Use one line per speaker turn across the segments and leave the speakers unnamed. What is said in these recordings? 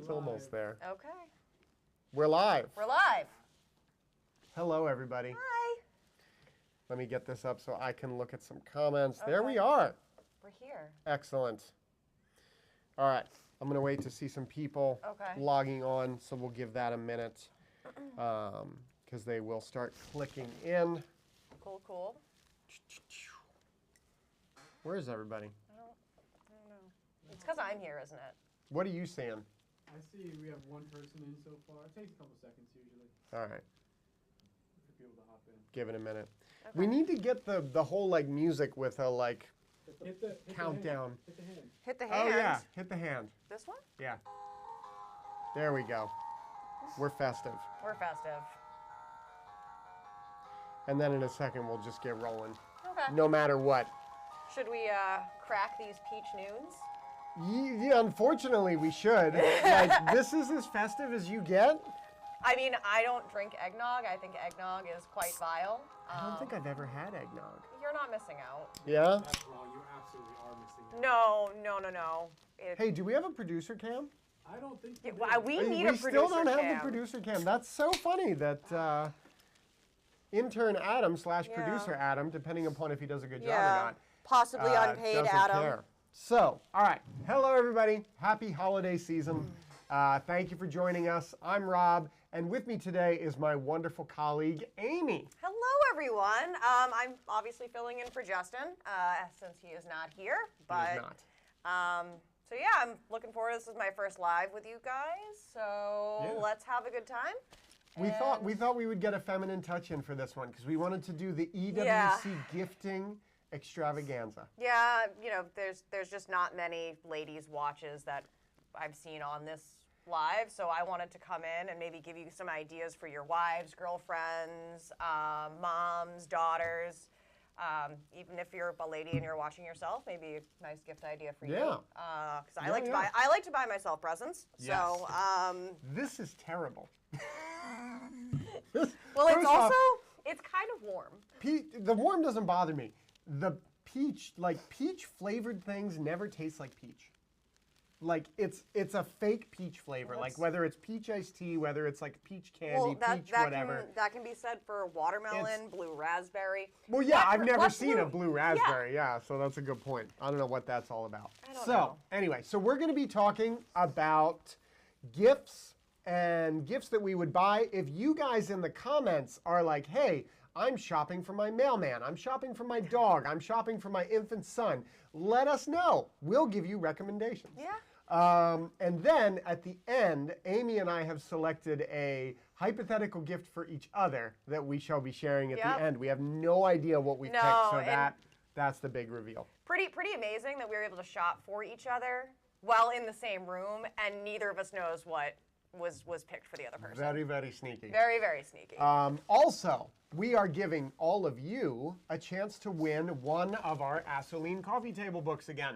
It's almost there.
Okay.
We're live.
We're live.
Hello, everybody.
Hi.
Let me get this up so I can look at some comments.
Okay.
There we are.
We're here.
Excellent. All right. I'm going to wait to see some people logging on, so we'll give that a minute because they will start clicking in.
Cool, cool.
Where is everybody?
I don't know. It's because I'm here, isn't it?
What are you seeing?
I see we have one person in so far. It takes a couple seconds usually
All right.
for people to hop in.
Give it a minute.
Okay.
We need to get the whole like music with a like
Hit the
countdown.
Hit the hand.
Hit the
Oh
hand.
yeah, hit the hand.
This one?
Yeah. There we go. We're festive.
We're festive.
And then in a second we'll just get rolling.
Okay.
No matter what.
Should we crack these peach noons?
Yeah, unfortunately we should. Like, this is as festive as you get.
I mean, I don't drink eggnog. I think eggnog is quite vile.
I don't think I've ever had eggnog.
You're not missing out.
Yeah?
That's wrong. You absolutely are missing out.
No.
Hey, do we have a producer cam?
I don't think
Yeah,
you
well,
do.
we need a
We
producer
still don't have
cam.
the producer cam. That's so funny that intern Adam / producer Adam, depending upon if he does a good job or not,
Possibly unpaid
doesn't
Adam.
care. So, all right. Hello, everybody. Happy holiday season. Thank you for joining us. I'm Rob, and with me today is my wonderful colleague, Amy.
Hello, everyone. I'm obviously filling in for Justin since he is not here. But
He is not.
So yeah, I'm looking forward. This is my first live with you guys, so
Yeah.
let's have a good time.
We thought we would get a feminine touch in for this one because we wanted to do the EWC gifting extravaganza.
Yeah, you know, there's just not many ladies' watches that I've seen on this live, so I wanted to come in and maybe give you some ideas for your wives, girlfriends, moms, daughters. Even if you're a lady and you're watching yourself, maybe a nice gift idea for you.
Yeah.
Because I like to buy myself presents.
Yes.
So
This is terrible.
well, it's
First off,
also it's kind of warm.
the warm doesn't bother me. The peach flavored things never taste like peach. Like it's a fake peach flavor. Like whether it's peach iced tea, whether it's like peach candy, peach whatever.
That can be said for watermelon, blue raspberry.
Well, yeah, I've never
what
seen a blue raspberry. Yeah, so that's a good point. I don't know what that's all about.
I don't know.
Anyway, so we're going to be talking about gifts and gifts that we would buy. If you guys in the comments are like, hey, I'm shopping for my mailman, I'm shopping for my dog, I'm shopping for my infant son, let us know. We'll give you recommendations.
Yeah.
And then at the end, Amy and I have selected a hypothetical gift for each other that we shall be sharing at the end. We have no idea what we picked, so that's the big reveal.
Pretty amazing that we were able to shop for each other while in the same room, and neither of us knows what was picked for the other person.
Very, very sneaky.
Very, very sneaky.
Also, we are giving all of you a chance to win one of our Asoline coffee table books again.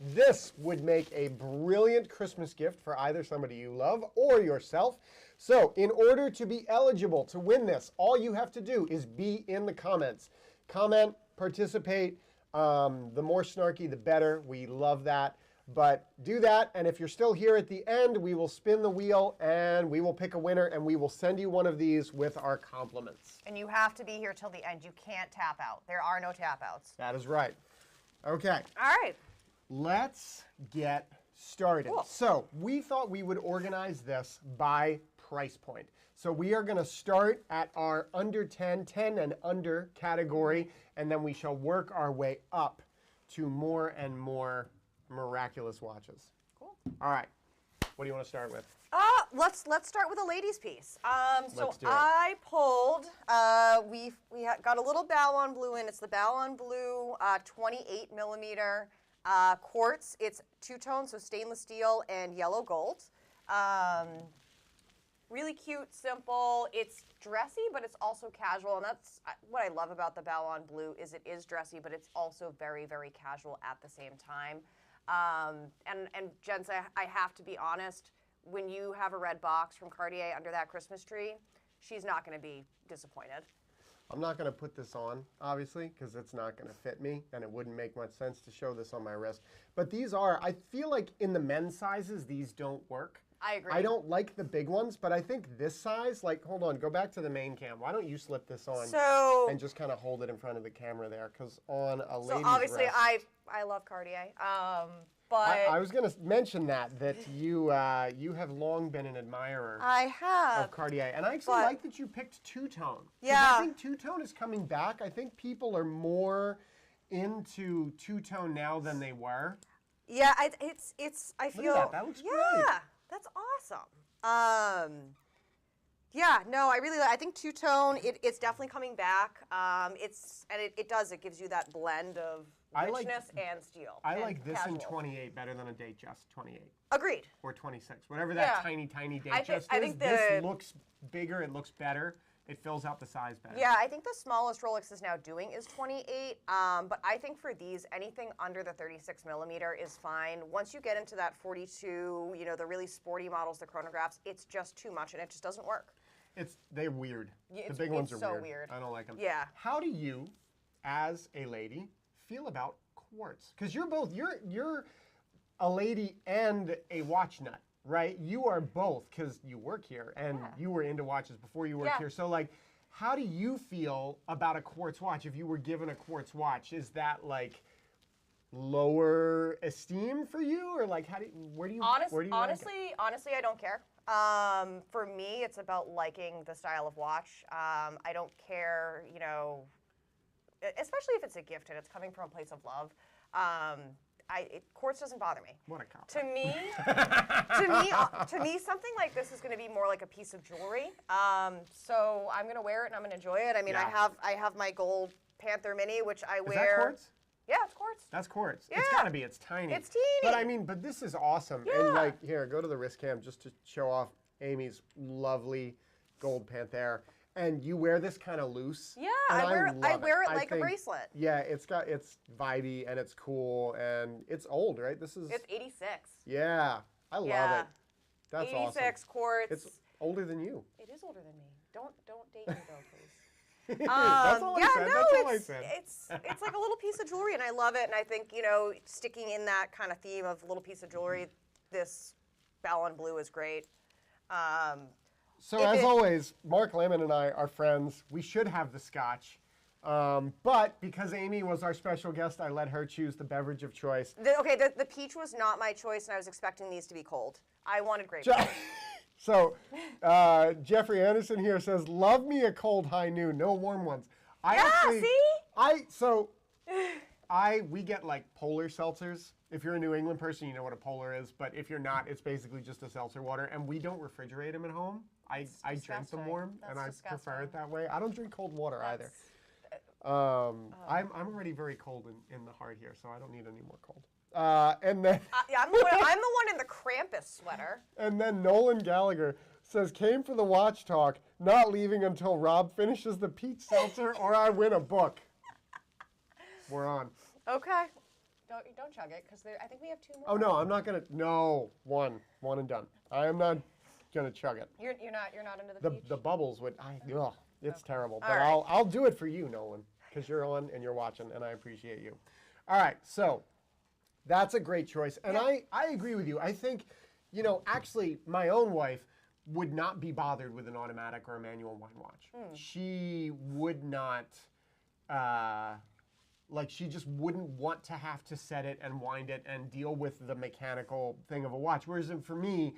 This would make a brilliant Christmas gift for either somebody you love or yourself. So in order to be eligible to win this, all you have to do is be in the comments. Comment, participate. The more snarky, the better. We love that. But do that, and if you're still here at the end, we will spin the wheel, and we will pick a winner, and we will send you one of these with our compliments.
And you have to be here till the end. You can't tap out. There are no tap outs.
That is right. Okay.
All right.
Let's get started.
Cool.
So we thought we would organize this by price point. So we are going to start at our under 10 and under category, and then we shall work our way up to more and more miraculous watches.
Cool.
All right. What do you want to start with?
Let's start with a ladies piece.
Let's do it.
I pulled. We got a little Ballon Blue in. It's the Ballon Blue 28 millimeter quartz. It's two-tone, so stainless steel and yellow gold. Really cute, simple. It's dressy, but it's also casual, and that's what I love about the Ballon Blue is it is dressy, but it's also very, very casual at the same time. And Jen, I have to be honest, when you have a red box from Cartier under that Christmas tree, she's not going to be disappointed.
I'm not going to put this on, obviously, because it's not going to fit me, and it wouldn't make much sense to show this on my wrist. But these are, I feel like in the men's sizes, these don't work.
I agree.
I don't like the big ones, but I think this size, like, hold on, go back to the main cam. Why don't you slip this on
So,
and just kind of hold it in front of the camera there? Because on a
so
lady's
obviously
wrist,
I love Cartier, but
I was going to mention that you you have long been an admirer
I have.
of Cartier, and I actually
but-
like that you picked two-tone. 'Cause
Yeah.
I think two-tone is coming back. I think people are more into two-tone now than they were.
Yeah, it's. I feel.
that. That looks
yeah,
great.
that's awesome. Yeah, no, I think two-tone. It's definitely coming back. It does. It gives you that blend of
I like-
richness and steel.
I
and
like this in
casual.
28 better than a Datejust 28
Agreed.
or 26, whatever that
Yeah.
tiny
I
Datejust
think-
is.
I think
This
the-
looks bigger. It looks better. It fills out the size better.
Yeah, I think the smallest Rolex is now doing is 28. But I think for these, anything under the 36 millimeter is fine. Once you get into that 42, the really sporty models, the chronographs, it's just too much and it just doesn't work.
They're weird.
Yeah,
The big ones are
so
weird. I don't like them.
Yeah.
How do you, as a lady, feel about quartz? Because you're a lady and a watch nut, right? You are both because you work here and you were into watches before you worked
Yeah.
here. So like, how do you feel about a quartz watch? If you were given a quartz watch, is that like lower esteem for you, or like where do you rank it?
Honestly, I don't care. For me, it's about liking the style of watch. I don't care, especially if it's a gift and it's coming from a place of love. Quartz doesn't bother me.
What a cop.
To me, something like this is going to be more like a piece of jewelry. So I'm going to wear it and I'm going to enjoy it. I mean,
Yeah.
I have my gold Panther Mini, which I
Is
wear.
that quartz?
Yeah, it's quartz.
That's quartz.
Yeah.
It's gotta be. It's tiny.
It's teeny.
But I mean, this is awesome.
Yeah.
And like, here, go to the wrist cam just to show off Amy's lovely gold Panther. And you wear this kind of loose.
Yeah,
and
I wear it
I
like a
think-
bracelet.
Yeah, it's vibey and it's cool and it's old, right? This is.
It's 86.
Yeah, I love
Yeah.
it. That's
86
awesome.
quartz.
It's older than you.
It is older than me. Don't date me though, please.
That's all I said. That's all I said.
It's like a little piece of jewelry, and I love it. And I think sticking in that kind of theme of little piece of jewelry, this Ballon Blue is great.
So as always, Mark Lemon and I are friends. We should have the scotch. But because Amy was our special guest, I let her choose the beverage of choice.
The peach was not my choice, and I was expecting these to be cold. I wanted grape.
So Jeffrey Anderson here says, love me a cold high noon, no warm ones. We get like polar seltzers. If you're a New England person, you know what a polar is. But if you're not, it's basically just a seltzer water. And we don't refrigerate them at home. I drink them
disgusting.
warm, and I
That's
prefer it
disgusting.
that way. I don't drink cold water either. I'm already very cold in the heart here, so I don't need any more cold. And then
I'm the one in the Krampus sweater.
and then Nolan Gallagher says, came for the watch talk, not leaving until Rob finishes the peach seltzer or I win a book. We're on.
Okay. Don't chug it, because I think we have 2 more.
Oh no, I'm not gonna. No, one and done. I am not gonna chug it.
You're not into the peach?
The bubbles would. It's terrible. But
All right.
I'll do it for you, Nolan, because you're on and you're watching, and I appreciate you. All right, so that's a great choice, and I agree with you. I think, actually, my own wife would not be bothered with an automatic or a manual wine watch. She would not. She just wouldn't want to have to set it and wind it and deal with the mechanical thing of a watch. Whereas for me,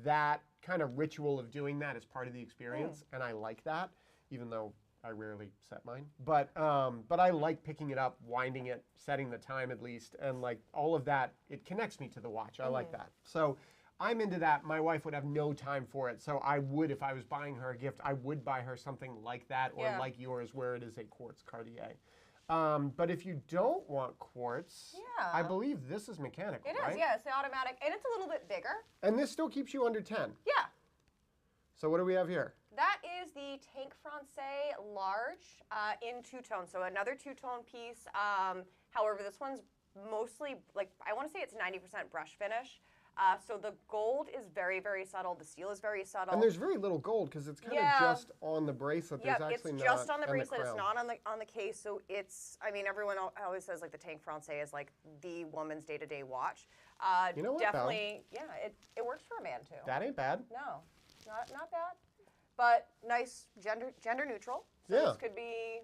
that kind of ritual of doing that is part of the experience, and I like that, even though I rarely set mine. But I like picking it up, winding it, setting the time at least, and like all of that, it connects me to the watch. I like that. So I'm into that. My wife would have no time for it. So I would, if I was buying her a gift, I would buy her something like that or like yours where it is a quartz Cartier. But if you don't want quartz, I believe this is mechanical,
It is,
right?
yeah. It's the automatic, and it's a little bit bigger.
And this still keeps you under 10.
Yeah.
So what do we have here?
That is the Tank Francais large in two-tone. So another two-tone piece. However, this one's mostly, I want to say it's 90% brush finish. So the gold is very, very subtle. The steel is very subtle.
And there's very little gold because it's kind of just on the bracelet. There's actually
it's
not
just on the
and
bracelet. It's
crown.
not on the case. So it's, everyone always says the Tank Francais is the woman's day-to-day watch.
You know what,
definitely, yeah, it works for man too.
That ain't bad.
No, not bad. But nice gender neutral. So
Yeah.
this could be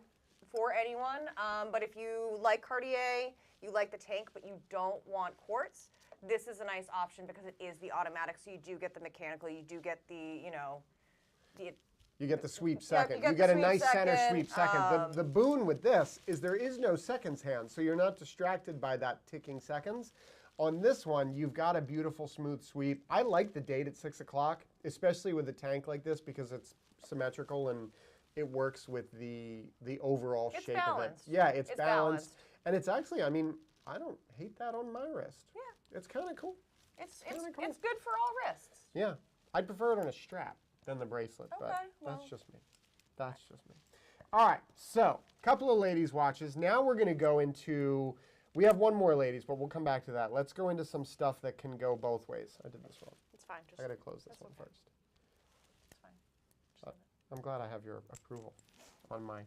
for anyone. But if you like Cartier, you like the tank, but you don't want quartz, this is a nice option because it is the automatic. So you do get the mechanical. You do get the,
You get the sweep
Yeah,
second.
you get
You
the
get a
sweep
nice center
second,
sweep second. The boon with this is there is no seconds hand, so you're not distracted by that ticking seconds. On this one, you've got a beautiful smooth sweep. I like the date at 6 o'clock, especially with a tank like this because it's symmetrical and it works with the overall
It's
shape
balanced.
of it. Yeah, it's
It's
balanced.
balanced.
And it's actually, I mean, I don't hate that on my wrist.
Yeah.
It's kind of cool.
It's
kinda cool.
it's good for all wrists.
Yeah. I'd prefer it on a strap than the bracelet, but
Okay, well.
that's just me. That's just me. All right, so a couple of ladies' watches. Now we're going to go into, we have one more ladies, but we'll come back to that. Let's go into some stuff that can go both ways. I did this wrong.
It's fine. Just
I got to close this
that's
one
okay.
first.
It's fine. Just leave it.
I'm glad I have your approval on my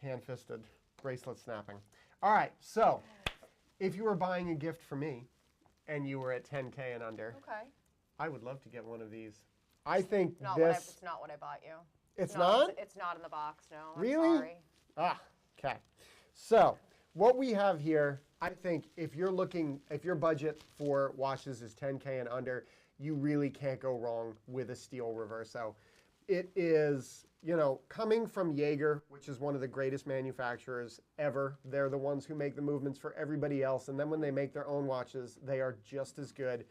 hand-fisted bracelet snapping. All right, so if you were buying a gift for me and you were at 10K and under,
Okay.
I would love to get one of these. I think
It's not what I bought you.
It's
No,
not?
It's not in the box. No. I'm
Really?
Sorry.
Ah, okay. So what we have here, I think if you're looking, if your budget for watches is 10K and under, you really can't go wrong with a steel reverso. It is, coming from Jaeger, which is one of the greatest manufacturers ever. They're the ones who make the movements for everybody else. And then when they make their own watches, they are just as good.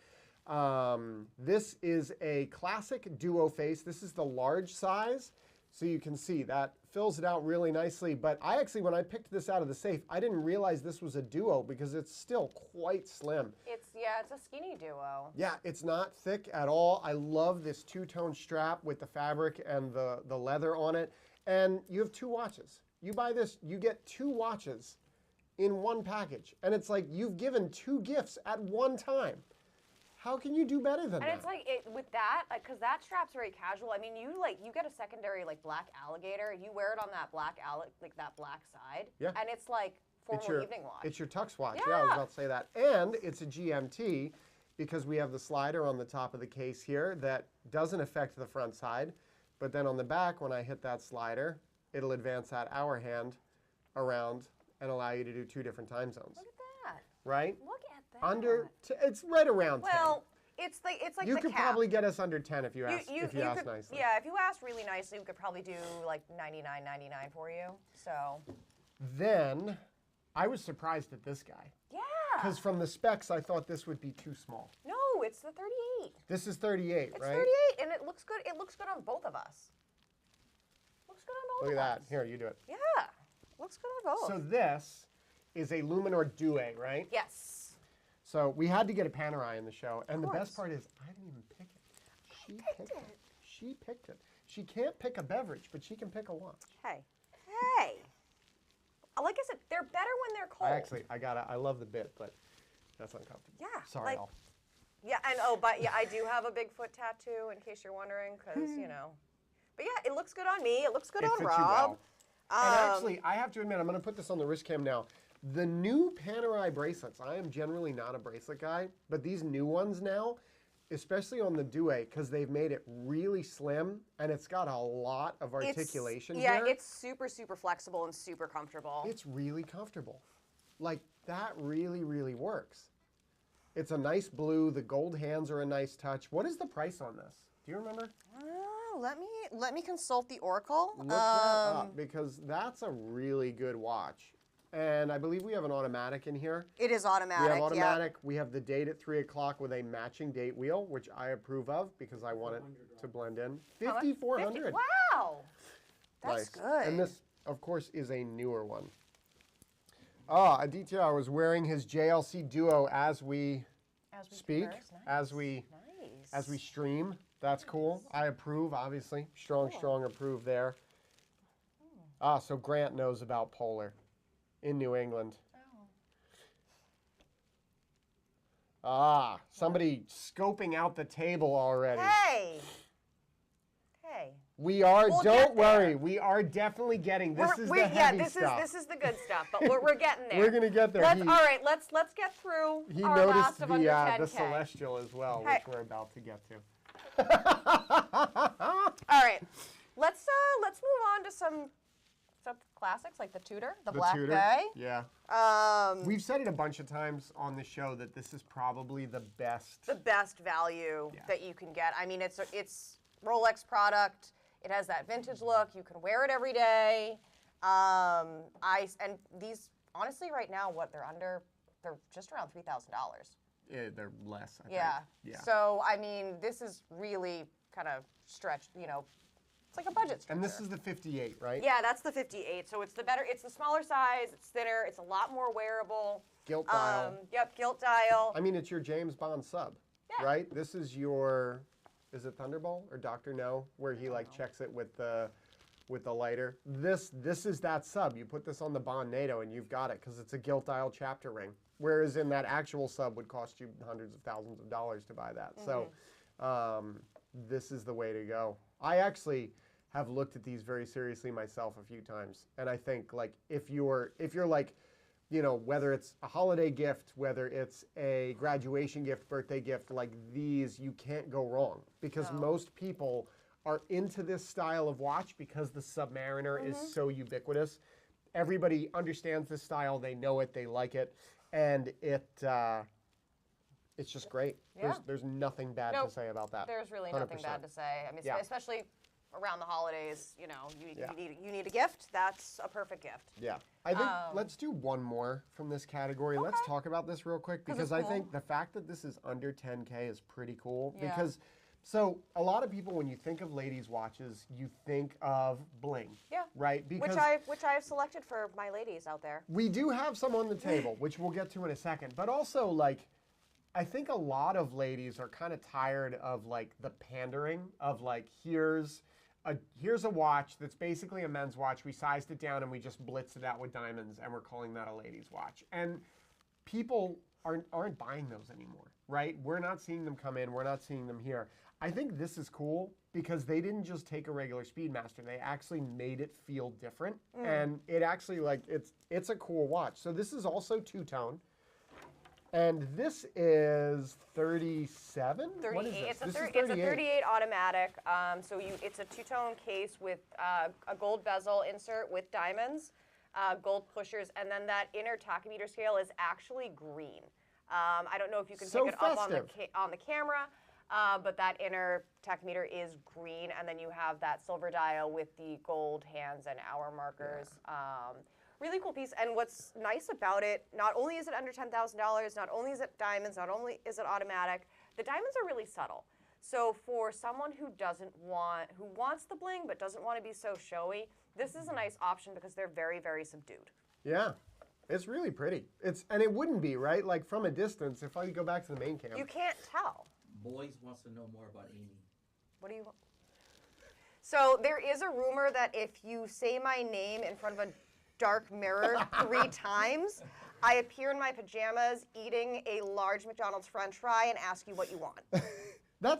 This is a classic duo face. This is the large size. So you can see that fills it out really nicely. But I actually, when I picked this out of the safe, I didn't realize this was a duo because it's still quite slim.
It's a skinny duo.
Yeah, it's not thick at all. I love this two-tone strap with the fabric and the leather on it. And you have two watches. You buy this, you get two watches in one package. And it's like you've given two gifts at one time. How can you do better than that?
And it's like with that, because that strap's very casual. I mean, you get a secondary black alligator. You wear it on that black side.
Yeah.
And it's like formal evening watch.
It's your tux watch. Yeah, I was about to say that. And it's a GMT because we have the slider on the top of the case here that doesn't affect the front side. But then on the back, when I hit that slider, it'll advance that hour hand around and allow you to do two different time zones.
Look at that.
Right?
Look at that.
It's right around 10.
Well, it's like
You
the
could
cap.
probably get us under 10 if you ask
could,
nicely.
Yeah, if you ask really nicely, we could probably do like $99.99 for you. So.
Then I was surprised at this guy.
Yeah.
Because from the specs, I thought this would be too small.
No, it's the 38.
This is 38,
It's
right?
38, and it looks good. It looks good on both of us. Looks good on both
Look
of
at
us.
that. Here, you do it.
Yeah, looks good on both.
So this is a Luminor Duet, right?
Yes.
So we had to get a Panerai in the show, and the best
course.
part is I didn't even pick it. She picked it. She picked it. She can't pick a beverage, but she can pick a watch.
Hey. Like I said, they're better when they're cold.
I love the bit, but that's uncomfortable.
Yeah,
Sorry,
like-
all.
Yeah, and I do have a Bigfoot tattoo, in case you're wondering, because But yeah, it looks good on me. It looks good
It
on
fits you
Rob.
well. And actually, I have to admit, I'm going to put this on the wrist cam now. The new Panerai bracelets, I am generally not a bracelet guy, but these new ones now, especially on the Duet, because they've made it really slim, and it's got a lot of articulation
Yeah,
here.
it's super, super flexible and super comfortable.
It's really comfortable. Like, that really, really works. It's a nice blue. The gold hands are a nice touch. What is the price on this? Do you remember?
Let me consult the Oracle.
Look that up, because that's a really good watch. And I believe we have an automatic in here.
It is automatic.
We have automatic. We have the date at 3 o'clock with a matching date wheel, which I approve of because I want it to blend in.
How much?
5,400.
Wow. That's
Nice.
good.
And this, of course, is a newer one. Aditya was wearing his JLC Duo as we speak,
converse.
as we stream. That's cool. I approve, obviously. Strong approve there. So Grant knows about Polar in New England. Somebody scoping out the table already.
Hey.
We are.
We'll
Don't
get there.
worry. We are definitely getting. This is the heavy stuff.
This is the good stuff, but we're getting there.
We're gonna get there.
All right, let's get through
He
our
noticed
last of under 10K.
the celestial as well,
Hey.
which we're about to get to.
All right, let's move on to some classics like the Tudor, the Black
Tudor.
Bay.
Yeah. We've said it a bunch of times on the show that this is probably the best.
The best value that you can get. I mean, it's Rolex product. It has that vintage look. You can wear it every day. And these honestly right now, they're just around $3,000.
They're less. I
Yeah.
think. Yeah.
So I mean, this is really kind of stretched. It's like a budget stretcher.
And this is the 58, right?
Yeah, that's the 58. So it's the smaller size. It's thinner. It's a lot more wearable.
Gilt dial.
Yep, gilt dial.
I mean, it's your James Bond sub,
Yeah.
right? This is your, is it Thunderball or Dr. No, where he checks it with the lighter. This is that sub. You put this on the Bond NATO and you've got it because it's a gilt dial chapter ring. Whereas in that actual sub would cost you hundreds of thousands of dollars to buy that. So this is the way to go. I actually have looked at these very seriously myself a few times, and I think if you're like, whether it's a holiday gift, whether it's a graduation gift, birthday gift, like these, you can't go wrong because most people are into this style of watch because the Submariner is so ubiquitous. Everybody understands this style, they know it, they like it, and it's just great.
Yeah.
There's nothing bad to say about that.
There's really nothing
100%.
bad to say. I mean,
Yeah.
especially around the holidays, you need a gift. That's a perfect gift.
Yeah. I think let's do one more from this category. Let's talk about this real quick because I think the fact that this is under 10K is pretty cool because so a lot of people when you think of ladies' watches, you think of bling.
Yeah.
Right? Because
Which I have selected for my ladies out there.
we do have some on the table, which we'll get to in a second, but also I think a lot of ladies are kind of tired of the pandering of here's a watch that's basically a men's watch. We sized it down and we just blitzed it out with diamonds and we're calling that a ladies' watch. And people aren't buying those anymore, right? We're not seeing them come in. We're not seeing them here. I think this is cool because they didn't just take a regular Speedmaster. They actually made it feel different. And it actually it's a cool watch. So this is also two-tone. And this is 37?
38.
What is this?
It's
This is
a 38 automatic. It's a two-tone case with a gold bezel insert with diamonds, gold pushers, and then that inner tachymeter scale is actually green. I don't know if you can
So
pick it up
festive.
on the camera, but that inner tachymeter is green, and then you have that silver dial with the gold hands and hour markers. Really cool piece, and what's nice about it, not only is it under $10,000, not only is it diamonds, not only is it automatic, the diamonds are really subtle. So for someone who wants the bling but doesn't want to be so showy, this is a nice option because they're very, very subdued.
Yeah, it's really pretty. And it wouldn't be, right? Like from a distance, if I go back to the main cam.
You can't tell.
Boys wants to know more about Amy.
What do you want? So there is a rumor that if you say my name in front of a dark mirror 3 times, I appear in my pajamas eating a large McDonald's French fry and ask you what you want.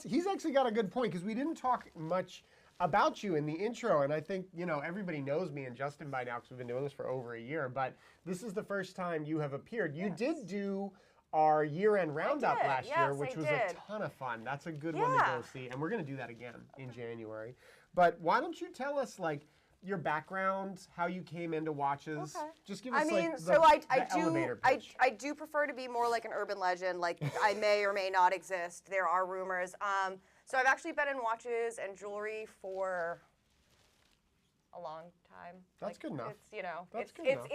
He's actually got a good point because we didn't talk much about you in the intro, and I think everybody knows me and Justin by now because we've been doing this for over a year. But this is the first time you have appeared. You did do our year-end roundup last year, which was a ton of fun. That's a good one to go see, and we're going to do that again in January. But why don't you tell us your background, how you came into watches?
Okay.
Just give us
elevator
pitch.
I do prefer to be more like an urban legend. Like I may or may not exist. There are rumors. So I've actually been in watches and jewelry for a long time.
That's good enough.
It's
That's good enough.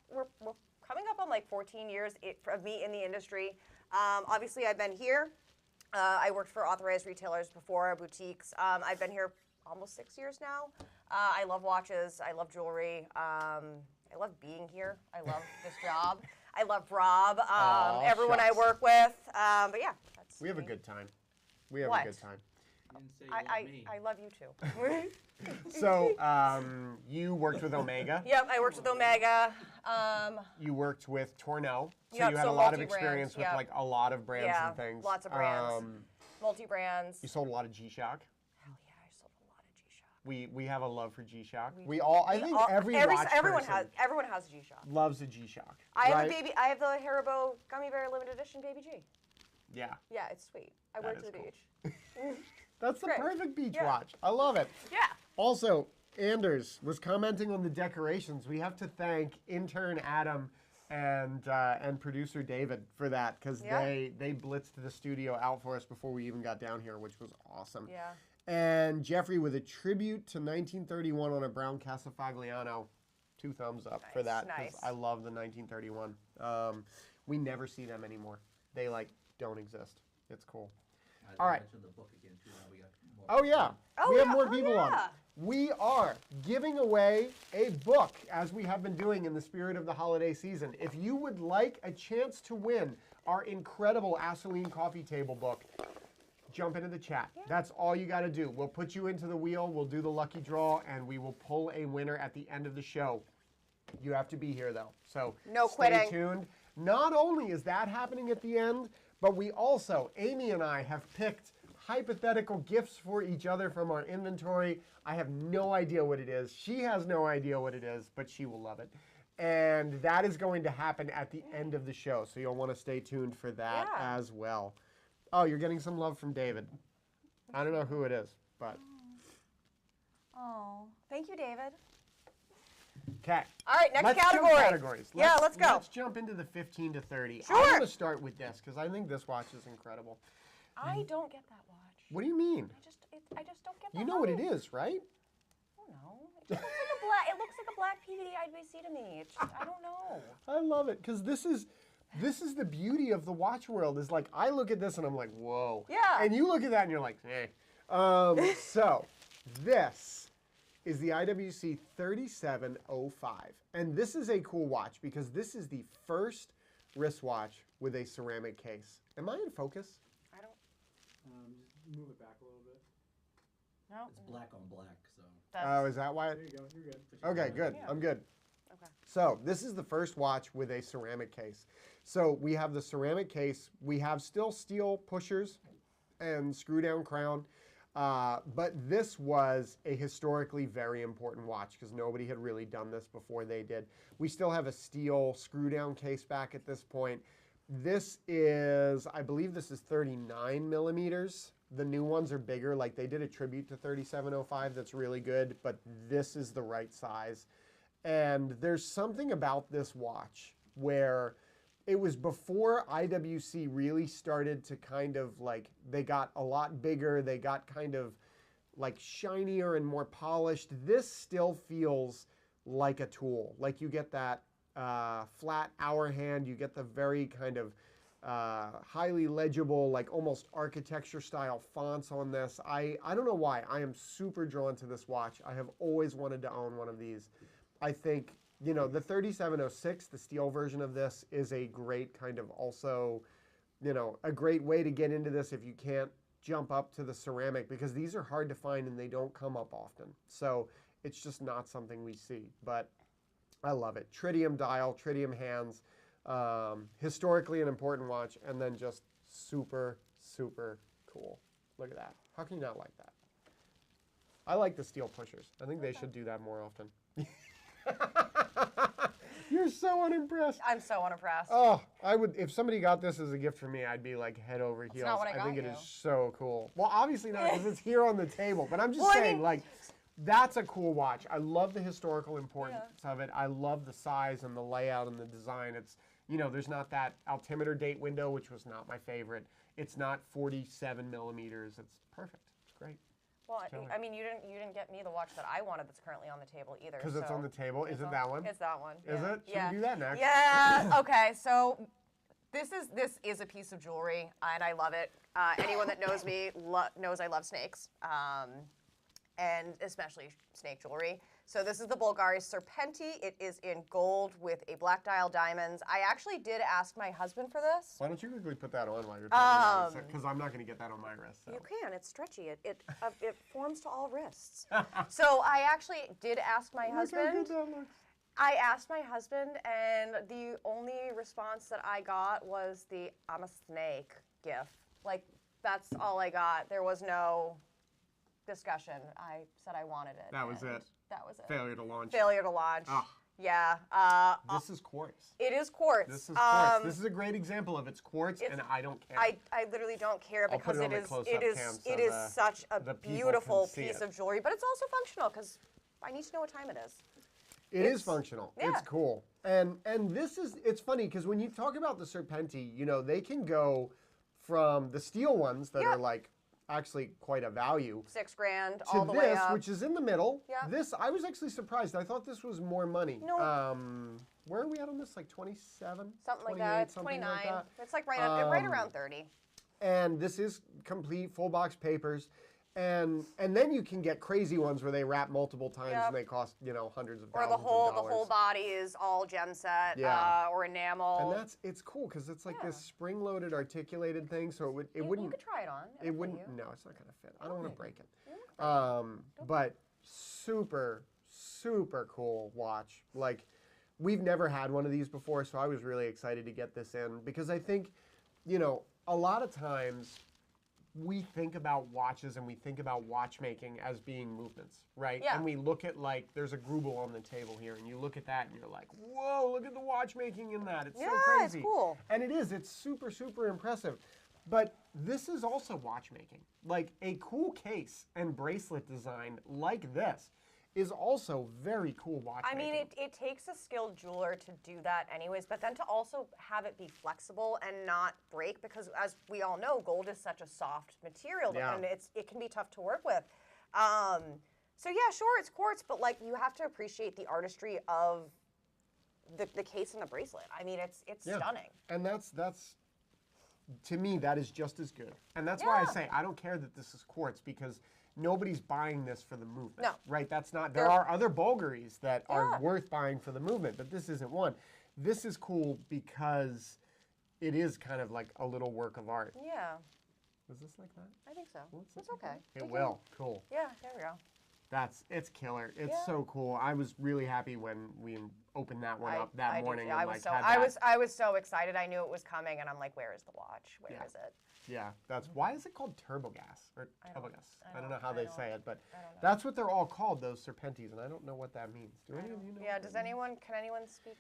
we're coming up on 14 years of me in the industry. Obviously I've been here. I worked for authorized retailers before, boutiques. I've been here almost 6 years now. I love watches. I love jewelry. I love being here. I love this job. I love Rob, everyone I work with. But yeah, that's
We have a
me.
good time. We have
What?
a good time.
You didn't say you love me.
I love you too.
So you worked with Omega.
Yep, I worked with Omega.
You worked with Tourneau. So
Yep,
you had
so
a lot of
multi-brands,
experience with
yep.
a lot of brands
Yeah,
and things.
lots of brands. Multi-brands.
You sold a lot of G-Shock.
Hell yeah, I sold a lot of
We have a love for G-Shock. I think every watch
everyone
person
has a G-Shock.
loves a G-Shock.
I have the Haribo Gummy Bear limited edition Baby G.
Yeah.
Yeah, it's sweet. I wear it to the
cool.
beach.
That's the
Great.
perfect beach
Yeah.
watch. I love it.
Yeah.
Also, Anders was commenting on the decorations. We have to thank intern Adam and producer David for that because they blitzed the studio out for us before we even got down here, which was awesome.
Yeah.
And Jeffrey with a tribute to 1931 on a brown Casafagliano. 2 thumbs up for that because
Nice.
I love the 1931. We never see them anymore. They don't exist. It's cool. All right.
mention the book again too. Now we got more.
Oh yeah. We have more people on.
yeah.
We are giving away a book as we have been doing in the spirit of the holiday season. If you would like a chance to win our incredible Asoline coffee table book, jump into the chat. Yeah. That's all you got to do. We'll put you into the wheel, we'll do the lucky draw, and we will pull a winner at the end of the show. You have to be here though. So
No
stay
quitting.
tuned. Not only is that happening at the end, but we also, Amy and I, have picked hypothetical gifts for each other from our inventory. I have no idea what it is. She has no idea what it is, but she will love it. And that is going to happen at the end of the show, so you'll want to stay tuned for that as well. Oh, you're getting some love from David. I don't know who it is, but...
Oh, thank you, David.
Okay.
All right, next
Let's
category.
jump categories.
Let's go.
Let's jump into the 15 to 30.
Sure.
I'm going to start with this because I think this watch is incredible.
I don't get that watch.
What do you mean?
I just don't get that.
You know what it is, right?
I don't know. It looks like a black PVD IBC to me. It's just, I don't know.
I love it because this is the beauty of the watch world. Is like I look at this and I'm like, whoa.
Yeah.
And you look at that and you're like, eh. So this is the IWC 3705, and this is a cool watch because this is the first wristwatch with a ceramic case. Am I in focus?
I don't.
Just move it back a little bit.
No.
It's black on black, so.
Oh, is that why?
There you go. You're good.
Okay, good.
Yeah.
I'm good.
Okay.
So this is the first watch with a ceramic case. So we have the ceramic case. We have still steel pushers and screw down crown. But this was a historically very important watch because nobody had really done this before they did. We still have a steel screw down case back at this point. This is, I believe this is 39 millimeters. The new ones are bigger. Like they did a tribute to 3705 that's really good, but this is the right size. And there's something about this watch where it was before IWC really started to kind of like, they got a lot bigger, they got kind of like shinier and more polished. This still feels like a tool. Like you get that flat hour hand, you get the very kind of highly legible, like almost architecture style fonts on this. I don't know why. I am super drawn to this watch. I have always wanted to own one of these. I think, you know, the 3706, the steel version of this, is a great kind of also, you know, a great way to get into this if you can't jump up to the ceramic because these are hard to find and they don't come up often. So it's just not something we see, but I love it. Tritium dial, tritium hands, historically an important watch, and then just super, super cool. Look at that. How can you not like that? I like the steel pushers. I think they should do that more often. You're so unimpressed.
I'm so unimpressed.
Oh, I would, if somebody got this as a gift for me, I'd be like head over heels.
not what I
think
got
it
you.
is so cool. Well, obviously not because it's here on the table, but I'm just
Well, I
saying,
mean-
like, that's a cool watch. I love the historical importance of it. I love the size and the layout and the design. It's, you know, there's not that altimeter date window, which was not my favorite. It's not 47 millimeters. It's perfect. It's great.
Well,
Killer.
I mean, you didn't get me the watch that I wanted that's currently on the table either.
Because it's
so-
on the table. Is
It's
it
on-
that one?
It's that one.
Is
yeah.
it? Should
yeah.
we do that next?
Yeah. Okay. So this is a piece of jewelry, and I love it. Anyone that knows me knows I love snakes, and especially snake jewelry. So this is the Bulgari Serpenti. It is in gold with a black dial diamonds. I actually did ask my husband for this.
Why don't you quickly put that on while you're talking about it? Because I'm not going to get that on my wrist. So.
You can. It's stretchy. It forms to all wrists. So I actually did ask my
Look how
husband.
good that looks.
I asked my husband, and the only response that I got was the "I'm a snake" gif. Like that's all I got. There was no discussion, I said I wanted it.
That was
and
it.
That was it.
Failure to launch.
Failure to launch.
Ah.
Yeah.
This is quartz.
It is quartz.
This is quartz. This is a great example of it's quartz, and I don't care.
I literally don't care
I'll
because
put it on the
it
close-up
is
cam so
it is
the-
such a
the people
beautiful
can see
piece
it.
of jewelry, but it's also functional because I need to know what time it is.
It is functional.
yeah.
It's cool. And this is, it's funny because when you talk about the Serpenti, you know, they can go from the steel ones that
Yeah.
are like actually quite a value
$6 grand
to
all the way
this,
up.
which is in the middle.
Yeah.
This, I was actually surprised. I thought this was more money.
No.
Where are we at on this? Like 27?
Something like
28,
that.
something
29.
like that.
It's like right around 30.
And this is complete full box papers. And then you can get crazy ones where they wrap multiple times
Yep.
and they cost, you know, hundreds of
Or
thousands
the whole
of dollars.
body is all gem set
Yeah.
or enamel.
And it's cool because it's like
Yeah.
this spring-loaded articulated thing, so it
you
wouldn't
could try it on.
it
It'll fit
wouldn't
you.
no, it's not gonna fit. I don't want to break it.
You
But super cool watch. Like we've never had one of these before, so I was really excited to get this in because I think, you know, a lot of times we think about watches and we think about watchmaking as being movements, right?
Yeah.
And we look at like, there's a Grubel on the table here, and you look at that and you're like, whoa, look at the watchmaking in that. It's so
Yeah,
crazy.
it's cool.
And it is, it's super impressive. But this is also watchmaking. Like a cool case and bracelet design like this is also very cool
I
watchmaking.
mean, it takes a skilled jeweler to do that anyways, but then to also have it be flexible and not break, because as we all know, gold is such a soft material,
Yeah.
and it can be tough to work with. So yeah, sure, it's quartz, but like you have to appreciate the artistry of the case and the bracelet. I mean, it's
Yeah.
stunning.
And that's to me, that is just as good. And that's why I
Yeah.
say I don't care that this is quartz because nobody's buying this for the movement.
No.
Right? That's not, there
They're-
are other Bulgaris that are
Yeah.
worth buying for the movement, but this isn't one. This is cool because it is kind of like a little work of art.
Yeah,
Is this like that?
I think so.
What's
It's
it?
okay.
It will. Cool.
Yeah, there we go.
It's killer. It's
Yeah.
so cool. I was really happy when we opened that one up that
I did
morning
too.
and
I
like
was so
had
I
that.
was so excited. I knew it was coming, and I'm like, where is the watch? Where is
Yeah.
it?
Yeah, that's why is it called turbogas or turbogas? I don't know how
I
they
don't-
say it, but
I don't know.
that's what they're all called, those Serpentis, and I don't know what that means. Do any of you know?
Yeah,
what
does
that means?
can anyone speak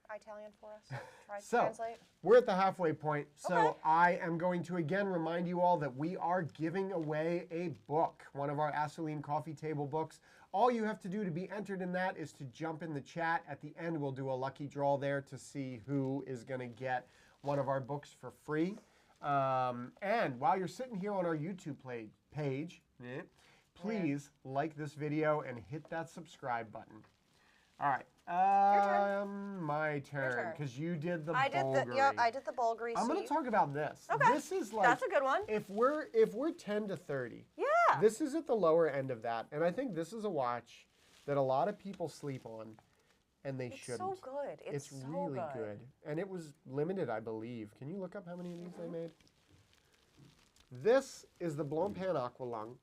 Italian for us? Try to
So,
translate.
we're at the halfway point, so
Okay.
I am going to again remind you all that we are giving away a book, one of our Asoline coffee table books. All you have to do to be entered in that is to jump in the chat. At the end, we'll do a lucky draw there to see who is going to get one of our books for free. And while you're sitting here on our YouTube page, please like this video and hit that subscribe button. All right,
turn.
my turn,
turn.
because you did the
I did
Bulgari.
I did the Bulgari.
I'm going to talk about this.
Okay.
This is like
That's a good one.
If we're 10 to 30,
Yeah.
this is at the lower end of that, and I think this is a watch that a lot of people sleep on, and they
It's
shouldn't.
so good. It's so
really good, and it was limited, I believe. Can you look up how many of these they made? This is the Blancpain Aqualung,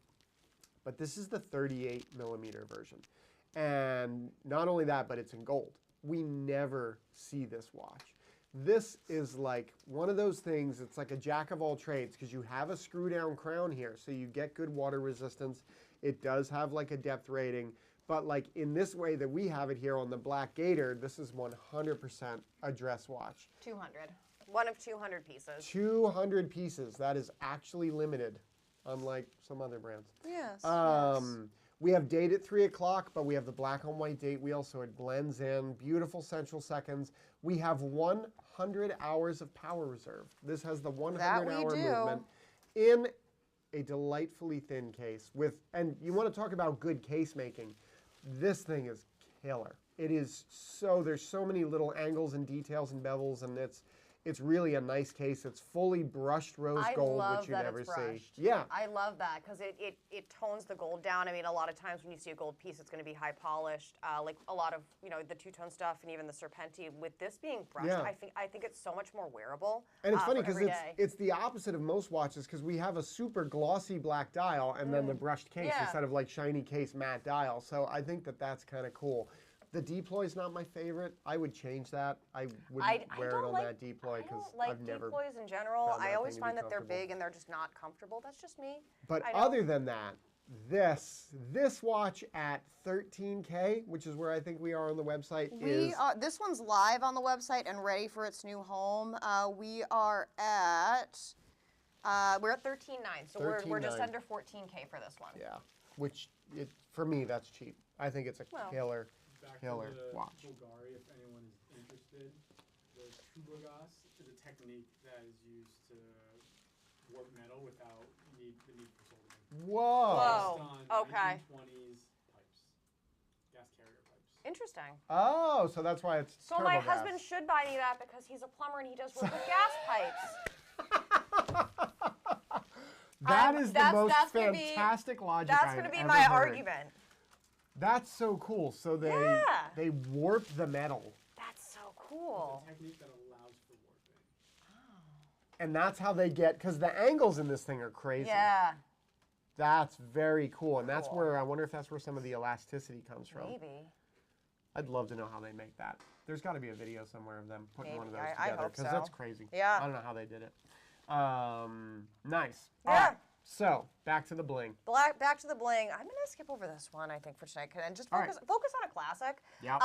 but this is the 38 millimeter version. And not only that, but it's in gold. We never see this watch. This is like one of those things, it's like a jack of all trades because you have a screw down crown here, so you get good water resistance. It does have like a depth rating, but like in this way that we have it here on the Black Gator, this is 100% a dress watch.
200. One of 200 pieces.
200 pieces, that is actually limited, unlike some other brands.
Yes.
We have date at 3 o'clock, but we have the black on white date wheel, so it blends in. Beautiful central seconds. We have 100 hours of power reserve. This has the 100-hour movement in a delightfully thin case. And you want to talk about good case making. This thing is killer. It is so, there's so many little angles and details and bevels, and it's really a nice case. It's fully brushed rose gold, which you never see. Yeah.
I love that because it tones the gold down. I mean, a lot of times when you see a gold piece, it's going to be high polished, like a lot of the two-tone stuff and even the Serpenti. With this being brushed,
Yeah.
I think it's so much more wearable.
And it's funny
for
because
every day.
it's the opposite of most watches because we have a super glossy black dial and then the brushed case
Yeah.
instead of like shiny case matte dial. So I think that that's kind of cool. The deploy is not my favorite. I would change that. I wouldn't wear it on that deploy because I've never.
Deploys in general.
found that
I always
thing to be
find that they're
comfortable.
big and they're just not comfortable. That's just me.
But
I know.
other than that, this watch at 13K, which is where I think we are on the website, is
This one's live on the website and ready for its new home. We are at we're at 13.9, so we're just
13.9.
under 14K for this one.
yeah, which for me that's cheap. I think it's a
Well.
killer.
Back
Killer
to the
watch.
Bulgari, if anyone is interested. The tubagas is a technique that is used to warp metal without the need for soldering.
Whoa.
Whoa.
Based on
Okay.
1920s pipes, gas carrier pipes.
Interesting.
Oh, so that's why it's
So
turbo
my
gas.
husband should buy me that because he's a plumber and he does work with gas pipes.
That is the most
that's gonna be-
fantastic logic
That's
I've
going to be
ever
my
heard.
argument.
That's so cool. So they warp the metal,
That's so cool.
It's a technique that allows for warping.
and that's how they get. Because the angles in this thing are crazy.
Yeah,
That's very cool, and that's
Cool.
where I wonder if that's where some of the elasticity comes from.
maybe.
I'd love to know how they make that. There's got to be a video somewhere of them putting one of those
Maybe. I
together
hope
because
so.
that's crazy.
Yeah.
I don't know how they did it. Nice.
Yeah.
All right. So back to the bling.
Back to the bling. I'm going to skip over this one, I think, for tonight and just
All right.
focus on a classic.
Yep.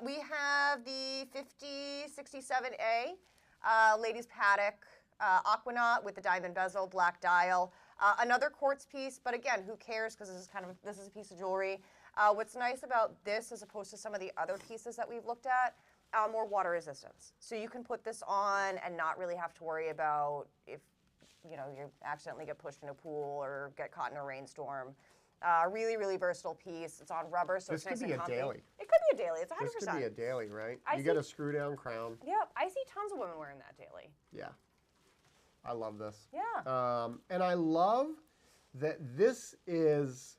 We have the 5067A ladies paddock Aquanaut with the diamond bezel, black dial. Another quartz piece, but again, who cares? Because this is a piece of jewelry. What's nice about this, as opposed to some of the other pieces that we've looked at, more water resistance. So you can put this on and not really have to worry about if you accidentally get pushed in a pool or get caught in a rainstorm. Really, really versatile piece. It's on rubber, so
This
it's nice
could be
and
a
comfy.
daily.
It could be a daily. It's 100%.
This could be a daily, right?
I
You get
see-
a screw down crown.
Yep, I see tons of women wearing that daily.
Yeah. I love this.
Yeah.
And I love that this is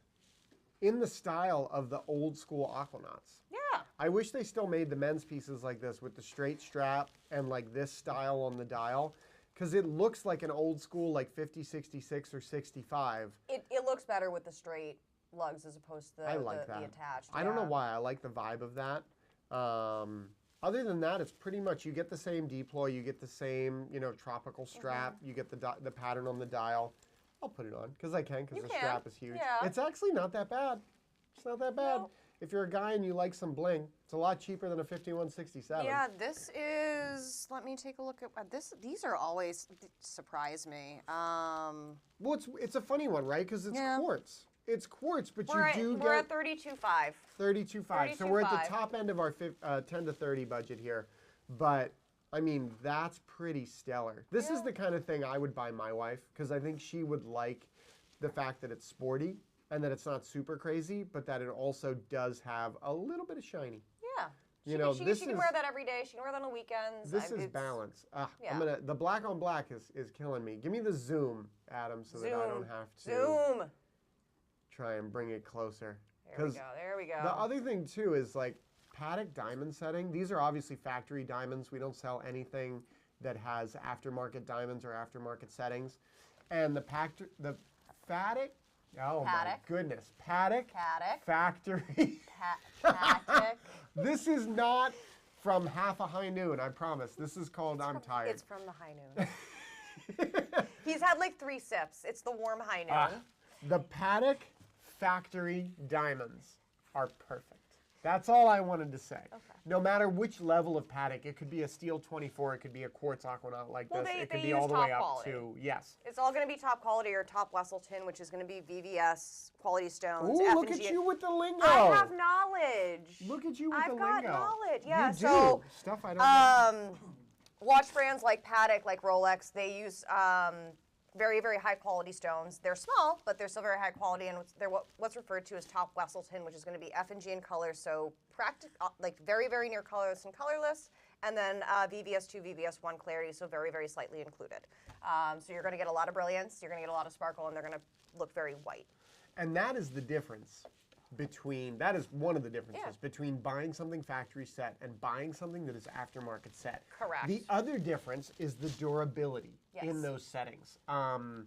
in the style of the old school Aquanauts.
Yeah.
I wish they still made the men's pieces like this with the straight strap and like this style on the dial, because it looks like an old school like 50, 66, or 65.
It looks better with the straight lugs as opposed to the,
I like
the
that.
attached.
I don't know
yeah.
why. I like the vibe of that. Other than that, it's pretty much you get the same deploy, you get the same tropical strap, you get the pattern on the dial. I'll put it on because I can because
You
the
can,
strap is huge.
yeah.
It's actually not that bad. It's not that bad.
No.
If you're a guy and you like some bling, it's a lot cheaper than a 5167.
Yeah, this is. Let me take a look at this. These are always surprise me.
Well, it's a funny one, right? Because it's
Yeah.
quartz. It's quartz, but
We're
you do
we're
get
at 32.5.
32.5. So we're at the
32.5.
top end of our 10 to 30 budget here. But I mean, that's pretty stellar. This is the kind of thing I would buy my wife because I think she would like the fact that it's sporty and that it's not super crazy, but that it also does have a little bit of shiny.
Yeah.
This
she can
is-
wear that every day. She can wear that on the weekends.
This is
It's-
balance.
yeah.
The black on black is killing me. Give me the zoom, Adam, so that I don't have to
Zoom.
try and bring it closer.
There we go. There we go.
The other thing too is like paddock diamond setting. These are obviously factory diamonds. We don't sell anything that has aftermarket diamonds or aftermarket settings. And the paddock. Oh my
Paddock.
goodness, paddock.
Paddock.
Factory.
Paddock.
This is not from Half a High Noon. I promise. This is called I'm Tired.
It's from the high noon. He's had like 3 sips. It's the warm high noon.
The paddock factory diamonds are perfect. That's all I wanted to say.
Okay.
No matter which level of paddock, it could be a steel 24, it could be a quartz aquanaut like
Well,
this,
they
it could be
use
all the
top
way up
quality.
to, yes.
It's all going to be top quality or top Wesselton, which is going to be VVS quality stones.
Ooh, look
F&G.
at you with the lingo.
I have knowledge.
Look at you with
I've
the
got
lingo.
knowledge. Yeah.
You do.
So,
Stuff I don't know.
watch brands like Patek, like Rolex, they use very, very high quality stones. They're small, but they're still very high quality, and they're what's referred to as top Wesselton, which is going to be F&G in color, so like very, very near colorless and colorless, and then VVS2, VVS1 clarity, so very, very slightly included. So you're going to get a lot of brilliance, you're going to get a lot of sparkle, and they're going to look very white.
And that is the difference that is one of the differences
Yeah.
between buying something factory set and buying something that is aftermarket set.
Correct.
The other difference is the durability in
Yes.
those settings. I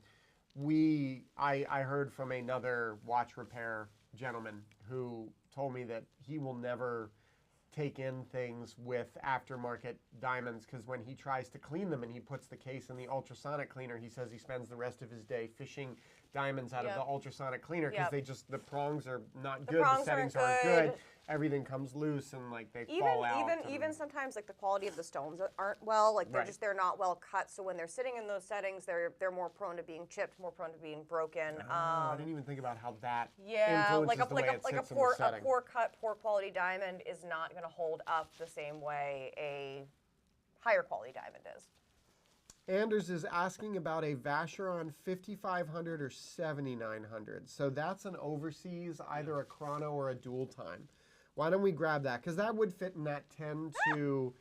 heard from another watch repair gentleman who told me that he will never take in things with aftermarket diamonds because when he tries to clean them and he puts the case in the ultrasonic cleaner, he says he spends the rest of his day fishing diamonds out of
Yep.
the ultrasonic cleaner because
Yep.
the prongs are not good. The
prongs
settings
aren't
aren't good.
good.
Everything comes loose and like they
Even
fall out.
even sometimes like the quality of the stones aren't well, like
Right.
they're not well cut. So when they're sitting in those settings, they're more prone to being chipped, more prone to being broken.
I didn't even think about how that
Yeah,
influences
like
the way it
a
sits in the setting.
poor cut, poor quality diamond is not going to hold up the same way a higher quality diamond is.
Anders is asking about a Vacheron 5500 or 7900. So that's an overseas, either a chrono or a dual time. Why don't we grab that? Because that would fit in that 10 to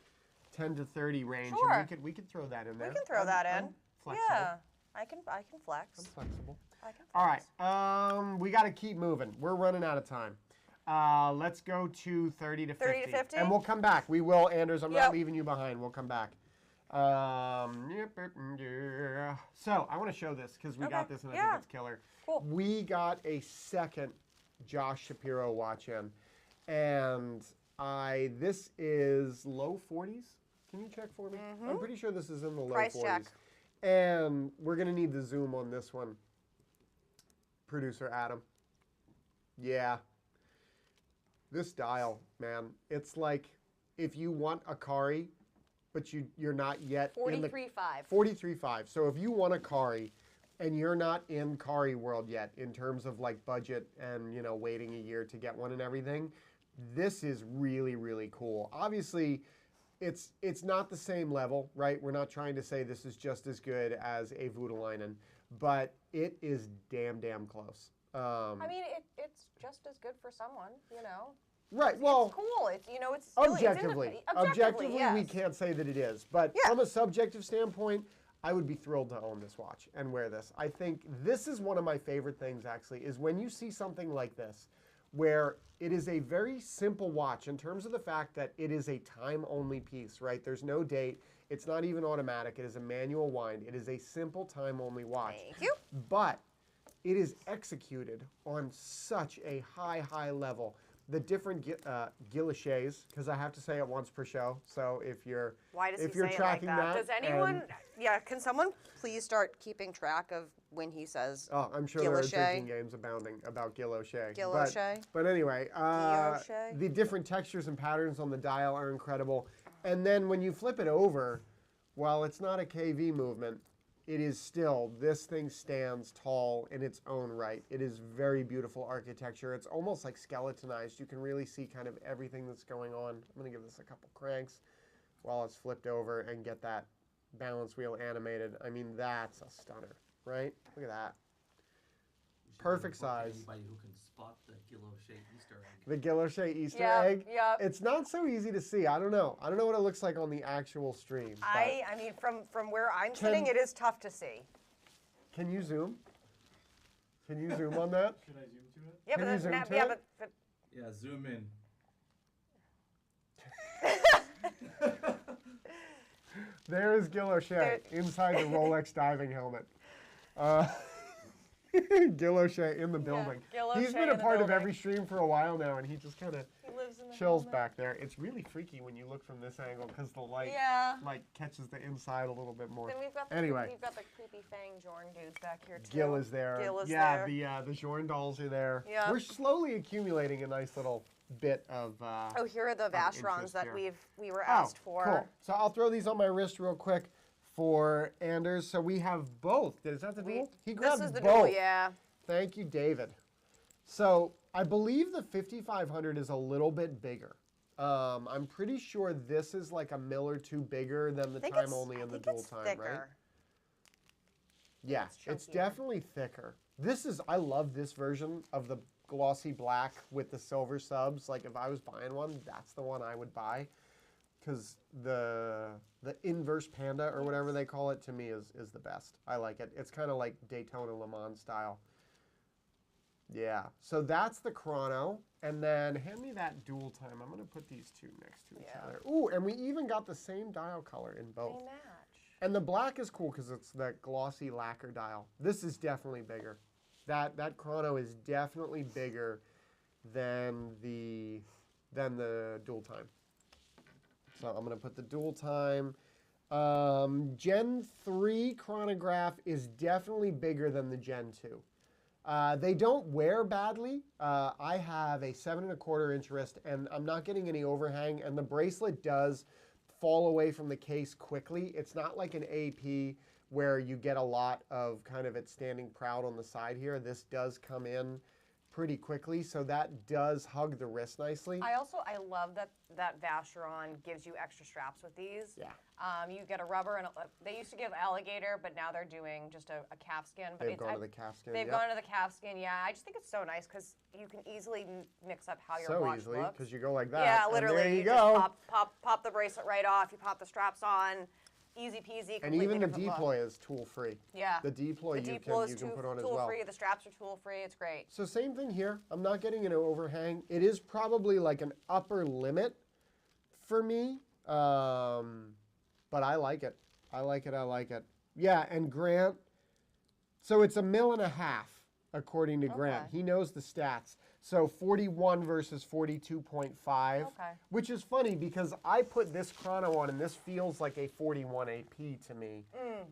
30 range.
Sure.
And we could throw that in there.
We can throw that in.
I'm flexible.
Yeah, I can flex.
I'm flexible.
I can flex.
All right, we got to keep moving. We're running out of time. Let's go to 30 to 50.
30 to 50?
And we'll come back. We will, Anders. I'm not
Yep.
leaving you behind. We'll come back. So I want to show this because we got
Okay.
this and I
Yeah.
think it's killer.
Cool.
We got a second Josh Shapiro watch in. And this is low 40s. Can you check for me? I'm pretty sure this is in the low
Price
40s.
check.
And we're going to need the zoom on this one. Producer Adam. Yeah. This dial, man, it's like if you want a Kari, but you're not yet in the
43.5.
43.5. So if you want a Kari and you're not in Kari world yet in terms of like budget and, you know, waiting a year to get one and everything, this is really, really cool. Obviously, it's not the same level, right? We're not trying to say this is just as good as a Voutilainen, but it is damn close.
I mean, it's just as good for someone, you know.
Right, well,
It's cool. It's it's still,
objectively,
objectively, yes.
we can't say that it is. But
Yeah.
from a subjective standpoint, I would be thrilled to own this watch and wear this. I think this is one of my favorite things, actually, is when you see something like this, where it is a very simple watch in terms of the fact that it is a time-only piece, right? There's no date. It's not even automatic. It is a manual wind. It is a simple time-only watch.
Thank you.
But it is executed on such a high level. The different guillochets, because I have to say it once per show. So if you're
Why does
if
he
you're
say
tracking
it like that? Does anyone?
and-
Can someone please start keeping track of when he says?
Oh, I'm sure there are
Guilloche.
drinking games abounding about guilloche.
Guilloche?
But anyway,
Guilloche?
the different textures and patterns on the dial are incredible. And then when you flip it over, while it's not a KV movement, it is still, this thing stands tall in its own right. It is very beautiful architecture. It's almost like skeletonized. You can really see kind of everything that's going on. I'm going to give this a couple cranks while it's flipped over and get that balance wheel animated. I mean, that's a stunner, right? Look at that.
You should
Perfect
book
size.
Anybody who can spot the guilloche Easter egg.
The guilloche Easter
Yep,
egg.
yep.
It's not so easy to see. I don't know. I don't know what it looks like on the actual stream. but
I mean, from where I'm sitting, it is tough to see.
Can you zoom? Can you zoom on that?
Should I zoom to it?
Yeah,
Can
but
you
then-
zoom to
yeah,
it?
but
Yeah, zoom in.
There is Guilloche inside the Rolex diving helmet. Guilloche in the building.
Guilloche
He's been
in
a
the
part of
building.
every stream for a while now, and he just kind of
he lives in the
chills
helmet.
back there. It's really freaky when you look from this angle because the light
Yeah.
like catches the inside a little bit more.
Then we've got
Anyway.
we've got the creepy Fang Jorn dudes back here too.
Gil is there.
Gil is
yeah,
there.
the Jorn dolls are there.
Yeah.
We're slowly accumulating a nice little bit of.
Oh, here are the Vacherons
interest
that
here.
we were asked for.
Cool. So I'll throw these on my wrist real quick for Anders. So we have both. Is that the dual? He grabbed
This is the
both.
dual, yeah.
Thank you, David. So I believe the 5500 is a little bit bigger. I'm pretty sure this is like a mil or two bigger than the time only and the dual time, right?
thicker.
Yeah, it's
chunkier.
definitely thicker. I love this version of the glossy black with the silver subs. Like if I was buying one, that's the one I would buy. Because the inverse panda or whatever they call it to me is the best. I like it. It's kind of like Daytona Le Mans style. Yeah, so that's the chrono. And then hand me that dual time. I'm going to put these two next to each
Yeah.
other. Ooh, and we even got the same dial color in both.
They match.
And the black is cool because it's that glossy lacquer dial. This is definitely bigger. That chrono is definitely bigger than the dual time. So I'm going to put the dual time. Gen 3 chronograph is definitely bigger than the Gen 2. They don't wear badly. I have a 7 1/4 inch wrist, and I'm not getting any overhang, and the bracelet does fall away from the case quickly. It's not like an AP where you get a lot of kind of it standing proud on the side here. This does come in pretty quickly, so that does hug the wrist nicely.
I love that Vacheron gives you extra straps with these.
Yeah.
You get a rubber, and they used to give alligator, but now they're doing just a calfskin. But
They've gone to the calfskin.
They've
yep.
gone to the calfskin, yeah. I just think it's so nice because you can easily mix up how your
So
watch
easily,
looks.
because you go like that.
Yeah,
and
literally.
there you
just
go.
pop the bracelet right off. You pop the straps on. Easy peasy.
And even the
completely different
deploy is tool free.
Yeah.
The deploy
The
you
deploy is
can put on as
tool
well.
free. The straps are tool free. It's great.
So same thing here. I'm not getting an overhang. It is probably like an upper limit for me, but I like it. I like it. Yeah, and Grant, so it's 1.5 mil according to Grant.
Okay.
He knows the stats. So 41 versus 42.5,
Okay.
which is funny because I put this chrono on and this feels like a 41 AP to me,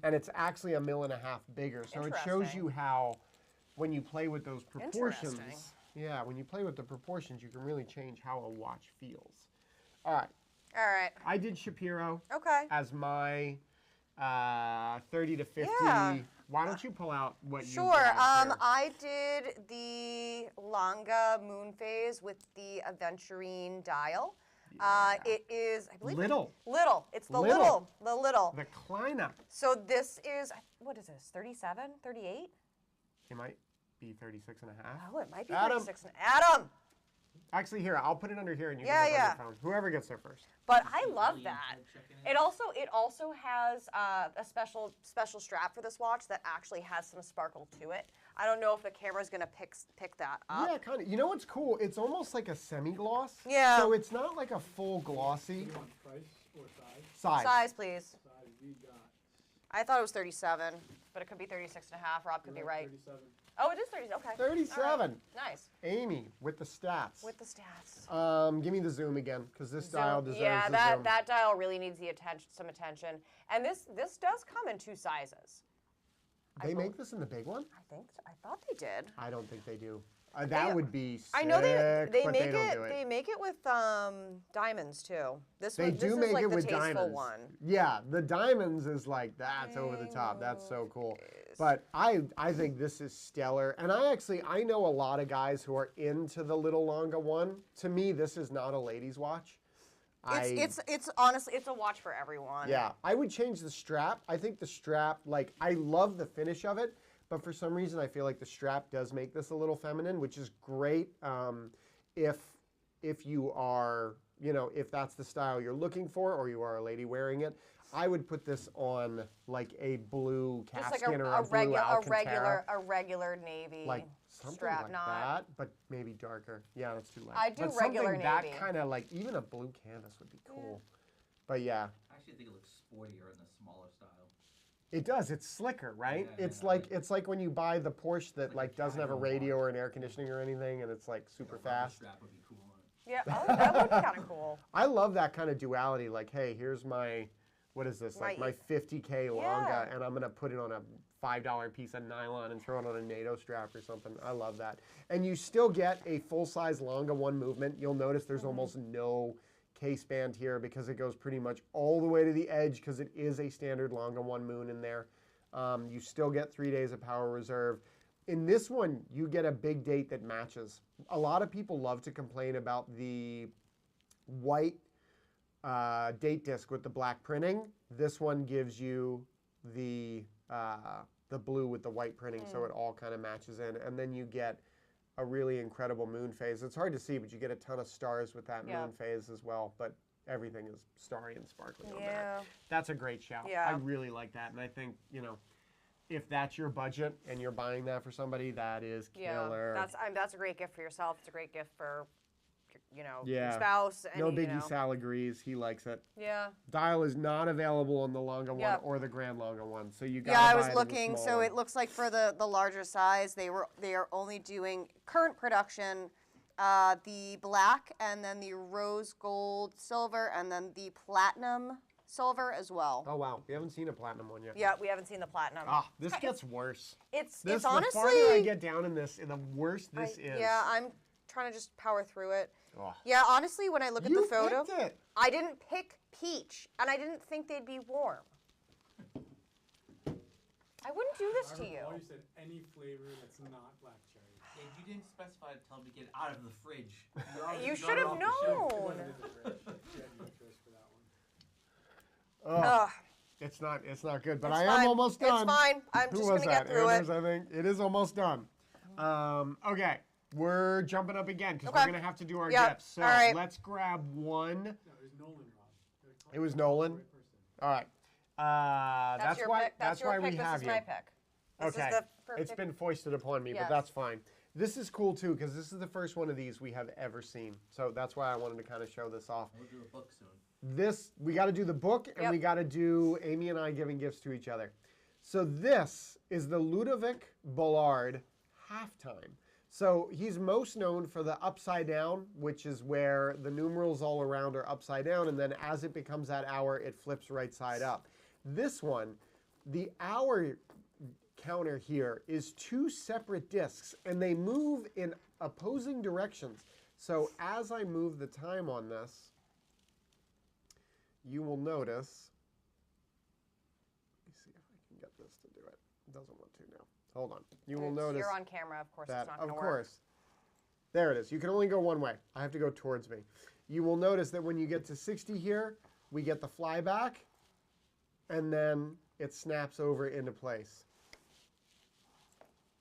and it's actually 1.5 mil bigger. So it shows
Interesting.
you how when you play with those proportions,
Interesting.
yeah, when you play with the proportions, you can really change how a watch feels. All right,
All right.
I did Shapiro
Okay.
as my 30 to 50.
Yeah.
Why don't you pull out what you
Sure.
grabbed here?
I did the Longa moon phase with the Aventurine dial. It is, I believe.
Little.
Little. It's the
Little.
little. The little.
The Kleiner.
So this is, what is this, 37, 38?
It might be 36 and a half.
Oh, it might be
Adam.
36. Adam!
Actually, here, I'll put it under here and you
Yeah,
can look
yeah.
on your phone. Whoever gets there first.
But I love
Alien
that.
head checking in.
It also has a special strap for this watch that actually has some sparkle to it. I don't know if the camera's gonna pick that up.
Yeah, kind of. You know what's cool? It's almost like a semi-gloss.
Yeah.
So it's not like a full glossy
You want price or size?
size.
Size, please.
Size we got.
I thought it was 37, but it could be 36 and a half. Rob could be right.
37.
Oh, it is 30. Okay.
37.
All right. Nice.
Amy with the stats.
With the stats.
Give me the zoom again, because this
Zoom.
dial deserves
yeah,
the zoom.
that dial really needs the some attention. And this does come in 2 sizes.
They make this in the big one?
I think so. I thought they did.
I don't think they do. That would be sick,
I know they
but
make
they don't do it.
They make it with diamonds too. This
They
one,
do
this
make
is like
it
the
with
tasteful
diamonds.
one.
Yeah, the diamonds is like, that's over the top. That's so cool. But I think this is stellar. And I know a lot of guys who are into the little Longa one. To me, this is not a ladies' watch.
It's honestly, it's a watch for everyone.
Yeah, I would change the strap. I think the strap, like, I love the finish of it, but for some reason I feel like the strap does make this a little feminine, which is great if you are, if that's the style you're looking for or you are a lady wearing it. I would put this on like a blue
Just like
calfskin or a blue Alcantara.
a regular navy
Like something
strap
like
knot.
that, but maybe darker. Yeah, that's too light.
I do
but
regular
something that
navy.
kind of like, even a blue canvas would be cool. But yeah.
I actually think it looks sportier in the smaller style.
It does. It's slicker, right?
Yeah,
It's like when you buy the Porsche that
like a
doesn't have a
casual
radio
watch.
or an air conditioning or anything, and it's like super
A rubber
fast.
strap would be cool on it.
Yeah, oh, that would be kind of cool.
I love that kind of duality. Like, hey, here's my, what is this? Like my 50K Longa, and I'm gonna put it on a $5 piece of nylon and throw it on a NATO strap or something. I love that. And you still get a full-size Longa 1 movement. You'll notice there's almost no case band here because it goes pretty much all the way to the edge because it is a standard Longa 1 moon in there. You still get 3 days of power reserve. In this one, you get a big date that matches. A lot of people love to complain about the white date disc with the black printing. This one gives you the blue with the white printing, so it all kind of matches in. And then you get a really incredible moon phase. It's hard to see, but you get a ton of stars with that moon phase as well. But everything is starry and sparkling on there. That's a great shout.
Yeah.
I really like that. And I think, if that's your budget and you're buying that for somebody, that is killer.
Yeah, that's a great gift for yourself. It's a great gift for, your
Yeah.
spouse.
No biggie, Sal agrees. He likes it.
Yeah.
Dial is not available on the Longa one
Yep.
or the Grand Longa one, so you got.
Yeah, I
buy
was
it in the
looking.
small
So
one.
it looks like for the larger size, they are only doing current production, the black and then the rose gold silver and then the platinum silver as well.
Oh wow, we haven't seen a platinum one yet.
Yeah, we haven't seen the platinum.
Ah, this gets worse.
It's
The
honestly.
farther I get down in this, the worse this is.
Yeah, I'm trying to just power through it.
Oh.
Yeah, honestly, when I look at the photo,
picked it.
I didn't pick peach, and I didn't think they'd be warm. I wouldn't do this to you.
You said any flavor that's not black cherry.
Yeah, you didn't specify to tell me to get out of the fridge.
You should have known.
Oh, it's not good, but I am
fine.
almost done.
It's fine. I'm
Who
just
was
gonna
that?
get through
Anders,
it.
I think it is almost done. Okay, we're jumping up again because
Okay.
we're gonna have to do our
Yep.
gifts. So
All right.
let's grab one.
No, it was Nolan, Rob.
It was Nolan. All right. That's
your
why.
pick.
That's
your
why
pick.
we
this
have
is
you.
my pick. This
Okay.
is the
It's been foisted upon me, but
Yes.
that's fine. This is cool too because this is the first one of these we have ever seen. So that's why I wanted to kind of show this off.
We'll do a book soon.
We got to do the book and
Yep.
we got to do Amy and I giving gifts to each other. So this is the Ludovic Bollard halftime. So he's most known for the upside down, which is where the numerals all around are upside down, and then as it becomes that hour, it flips right side up. This one, the hour counter here is two separate discs, and they move in opposing directions. So as I move the time on this, you will notice, let me see if I can get this to do it. It doesn't want to now. Hold on. You will notice
You're on camera, of course.
that,
It's not going
of
to work.
course, there it is. You can only go one way. I have to go towards me. You will notice that when you get to 60 here, we get the flyback, and then it snaps over into place.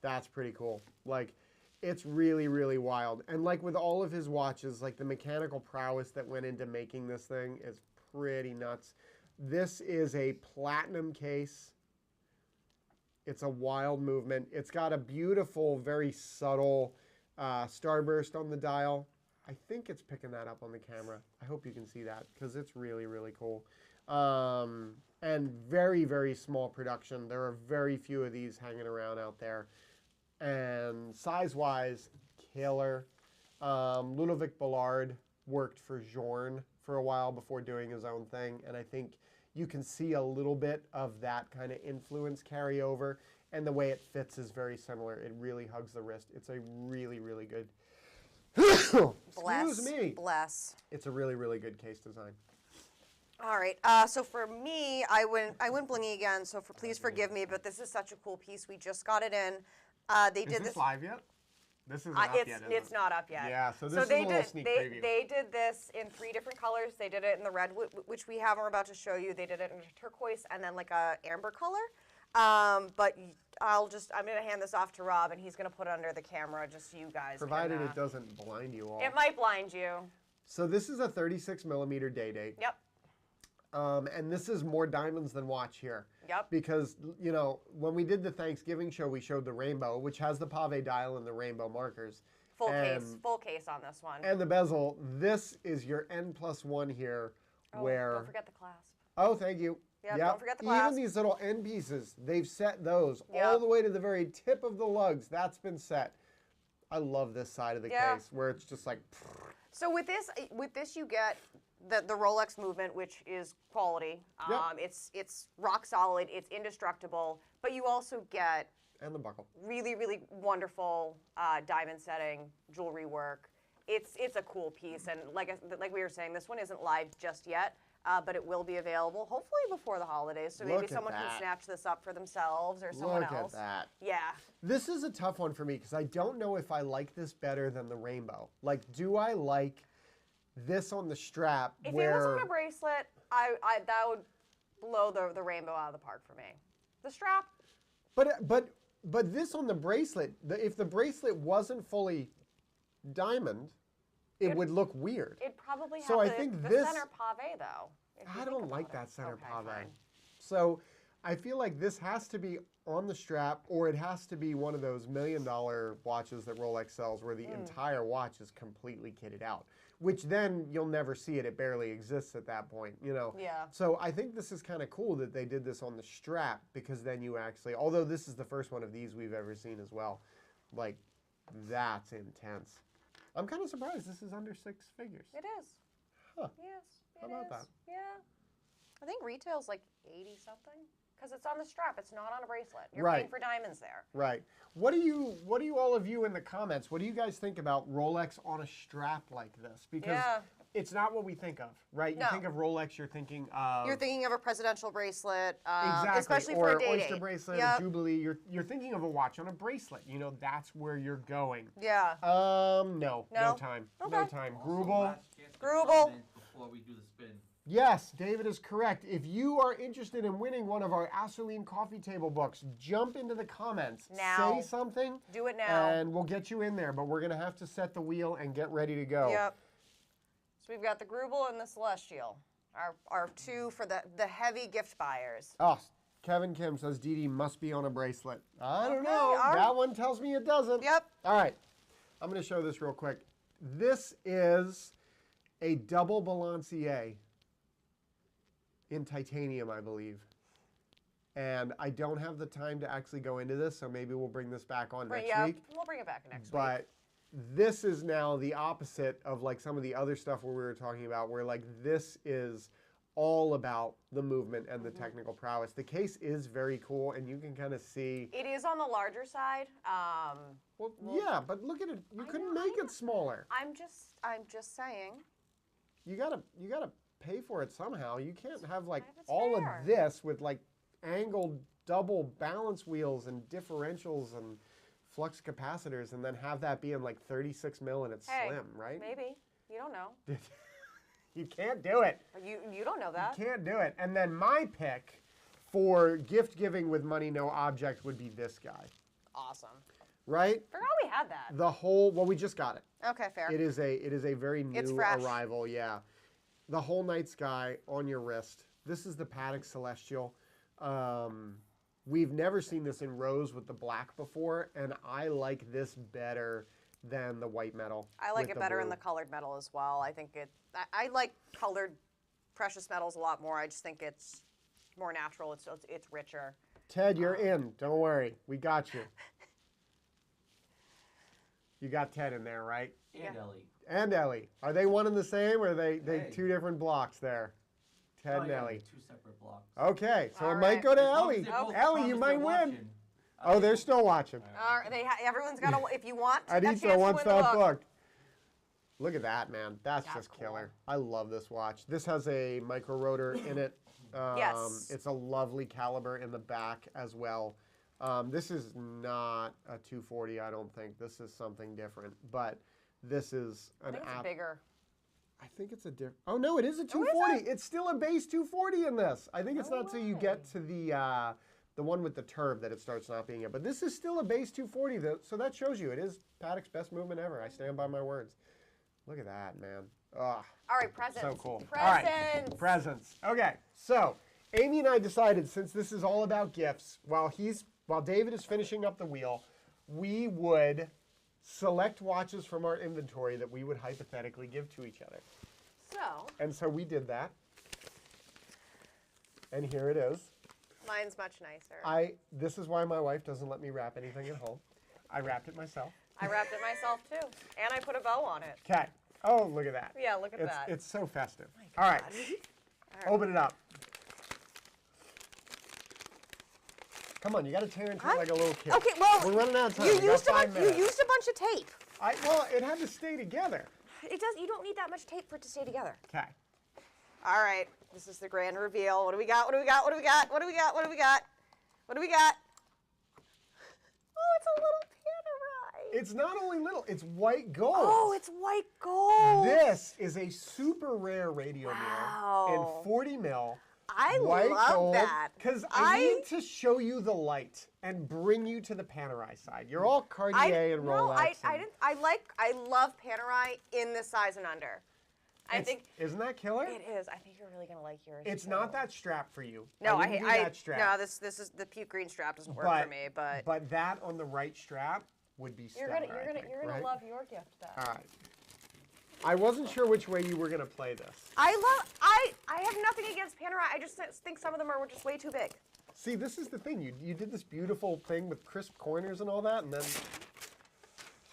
That's pretty cool. Like, it's really, really wild. And like with all of his watches, like the mechanical prowess that went into making this thing is pretty nuts. This is a platinum case. It's a wild movement. It's got a beautiful, very subtle starburst on the dial. I think it's picking that up on the camera. I hope you can see that because it's really, really cool. And very, very small production. There are very few of these hanging around out there. And size-wise, killer. Ludovic Bollard worked for Journe for a while before doing his own thing, and I think you can see a little bit of that kind of influence carry over, and the way it fits is very similar. It really hugs the wrist. It's a really, really good, excuse me.
Bless.
It's a really, really good case design.
All right. So for me, I went blingy again. So please forgive me, but this is such a cool piece. We just got it in. They
Is
did
this live yet? This isn't up yet, is
it's
it?
not up yet.
Yeah, so this is a little sneak preview.
They did this in 3 different colors. They did it in the red, which we have and we're about to show you. They did it in a turquoise and then like a amber color. But I'm going to hand this off to Rob, and he's going to put it under the camera just so you guys
Provided
can,
it doesn't blind you all.
It might blind you.
So this is a 36 millimeter day date.
Yep.
And this is more diamonds than watch here.
Yep.
Because, you know, when we did the Thanksgiving show, we showed the rainbow, which has the pave dial and the rainbow markers.
Full case on this one.
And the bezel. This is your N+1 here, where...
Don't forget the clasp.
Oh, thank you.
Yep,
Yep.
don't forget the clasp.
Even these little end pieces, they've set those
Yep.
all the way to the very tip of the lugs. That's been set. I love this side of the case, where it's just like...
So with this you get the Rolex movement, which is quality.
Yep.
It's rock solid. It's indestructible. But you also get
And the buckle.
really, really wonderful diamond setting, jewelry work. It's a cool piece, and like we were saying, this one isn't live just yet, but it will be available hopefully before the holidays. So maybe
Look at
someone can
that.
snatch this up for themselves or someone
Look
else.
at that.
Yeah.
This is a tough one for me because I don't know if I like this better than the rainbow. Like, do I like this on the strap
If
where...
it was on a bracelet, that would blow the rainbow out of the park for me. The strap,
But this on the bracelet, if the bracelet wasn't fully diamond, it would look weird.
it'd probably have
So I
the
think
the
this-
center pave though. if you
I
think
don't
about
like
it.
that center
Okay,
pave.
fine.
So I feel like this has to be on the strap, or it has to be one of those $1 million watches that Rolex sells where the entire watch is completely kitted out, which then you'll never see it. It barely exists at that point, you know?
Yeah.
So I think this is kind of cool that they did this on the strap, because then you actually, although this is the first one of these we've ever seen as well, like, that's intense. I'm kind of surprised this is under 6 figures.
It is.
Huh.
Yes.
How
it
about
is.
that?
Yeah. I think retail's like 80 something because it's on the strap. It's not on a bracelet. You're
Right.
paying for diamonds there.
Right. What do you all of you in the comments? What do you guys think about Rolex on a strap like this? Because
Yeah.
it's not what we think of, right? You
No.
think of Rolex, you're thinking of
You're thinking of a presidential bracelet,
exactly,
especially
or
for a date.
oyster bracelet,
Yep.
a Jubilee. You're thinking of a watch on a bracelet. You know, that's where you're going.
Yeah.
No
No?
time,
Okay.
no time.
Also,
Grubel.
last chance to
Grubel.
comment before we do the spin.
Yes, David is correct. If you are interested in winning one of our Asoline coffee table books, jump into the comments.
Now.
Say something.
Do it now.
And we'll get you in there, but we're going to have to set the wheel and get ready to go.
Yep. So we've got the Grubel and the Celestial, our two for the heavy gift buyers.
Oh, Kevin Kim says Dee Dee must be on a bracelet. I don't
Okay,
know.
all right.
That one tells me it doesn't.
Yep.
All right. I'm going to show this real quick. This is a double balancier in titanium, I believe. And I don't have the time to actually go into this, so maybe we'll bring this back on next week.
We'll bring it back next week.
But this is now the opposite of like some of the other stuff where we were talking about, where like this is all about the movement and the technical prowess. The case is very cool, and you can kind of see.
It is on the larger side.
Well, yeah, but look at it. You couldn't
know,
make it smaller.
I'm just saying.
You gotta pay for it somehow. You can't have like
It's
all
fair.
of this with like angled double balance wheels and differentials and flux capacitors, and then have that be in like 36 mil and it's
Hey,
slim, right?
Maybe. You don't know.
You can't do it.
You don't know that.
You can't do it. And then my pick for gift giving with money no object would be this guy,
Awesome.
right?
Forgot we had that.
The whole, well, we just got it.
Okay, fair.
It is a very
It's
new
fresh.
arrival, yeah. The whole night sky on your wrist. This is the Patek Celestial. We've never seen this in rose with the black before, and I like this better than the white metal.
I like
with
it
the
better in
blue.
the colored metal as well. I think I like colored precious metals a lot more. I just think it's more natural. It's richer.
Ted, you're in. Don't worry. We got you. You got Ted in there, right?
And
Yeah.
Ellie.
And Ellie. Are they one and the same, or are they
Hey.
two different blocks there? Ted
Oh,
and
yeah,
Ellie.
two separate blocks.
Okay, so
All
it might
right.
go to
As long as
Ellie.
they both
Ellie, you
promise
might
they're
win.
watching.
Oh, they're still watching.
Everyone's got to. If you want a chance
Adito
to
wants
win the
that
book.
book. Look at that, man. That's just
cool.
killer. I love this watch. This has a micro rotor in it.
Yes.
It's a lovely caliber in the back as well. This is not a 240, I don't think. This is something different. But this is
I
an
think it's
app.
bigger.
I think it's a different. Oh no, it is a
Oh, is
240.
it?
It's still a base 240 in this. I think it's
No
not till you get
way.
to the one with the turb that it starts not being it. But this is still a base 240 though, so that shows you it is Patek's best movement ever. I stand by my words. Look at that, man. Ah,
All right, presents.
so cool.
Presents.
All right, presents. Okay, so Amy and I decided since this is all about gifts, while David is finishing up the wheel, we would select watches from our inventory that we would hypothetically give to each other.
So
And so we did that. And here it is.
mine's much nicer.
This is why my wife doesn't let me wrap anything at home. I wrapped it myself.
I wrapped it myself too, and I put a bow on it.
Okay. Oh, look at that.
Yeah, look at
It's,
that.
it's so festive.
My
All right.
God. All right.
Open it up. Come on, you got to tear into it like a little kid.
Okay, well,
we're running out of time.
You
We got
used
5 minutes.
you used a bunch of tape.
Well, it had to stay together.
It does. You don't need that much tape for it to stay together.
Okay.
All right, this is the grand reveal. What do we got? What do we got? What do we got? What do we got? What do we got? What do we got? Oh, it's a little Panerai.
It's not only little, it's white gold.
Oh, it's white gold.
This is a super rare radio mirror
Wow.
in 40 mil.
I
White
love
gold,
that.
because I need to show you the light and bring you to the Panerai side. You're all Cartier and
no,
Rolex.
I love Panerai in the size and under. I think
Isn't that killer?
it is. I think you're really gonna like yours.
It's
too.
not that strap for you.
No,
wouldn't do that strap.
no. This is the puke green strap doesn't work for me. But
that on the right strap would be stellar.
you're gonna
right?
love your gift then.
All right. I wasn't sure which way you were gonna play this.
I have nothing against Panerai. I just think some of them are just way too big.
See, this is the thing. You did this beautiful thing with crisp corners and all that, and then just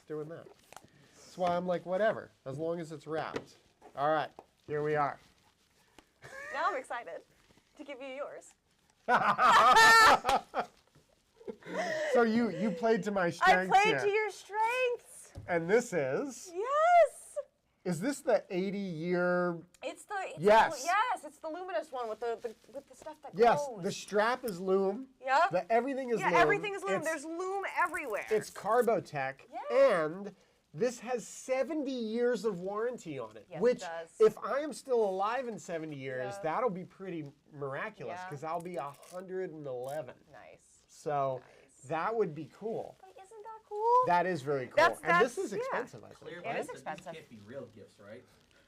doing that. That's why I'm like, whatever, as long as it's wrapped. All right, here we are.
Now I'm excited. to give you yours.
So you played to my
I
strengths
played
here.
to your strengths.
And this is this the 80-year?
It's the
Yes.
it's the luminous one with the stuff that
Yes,
goes.
the strap is loom.
Yep.
Everything is loom.
everything is loom.
It's,
There's loom everywhere.
it's Carbotech,
Yeah.
and this has 70 years of warranty on it.
Yes, it
which,
does.
if I am still alive in 70 years,
Yeah.
that'll be pretty miraculous
Yeah.
because I'll be 111.
nice.
So that would be cool.
But isn't that cool?
That is very cool.
That's-
and this
that's-
is
yeah.
expensive, I think.
Clear
It
right?
is
that
expensive.
These can't be real gifts, right?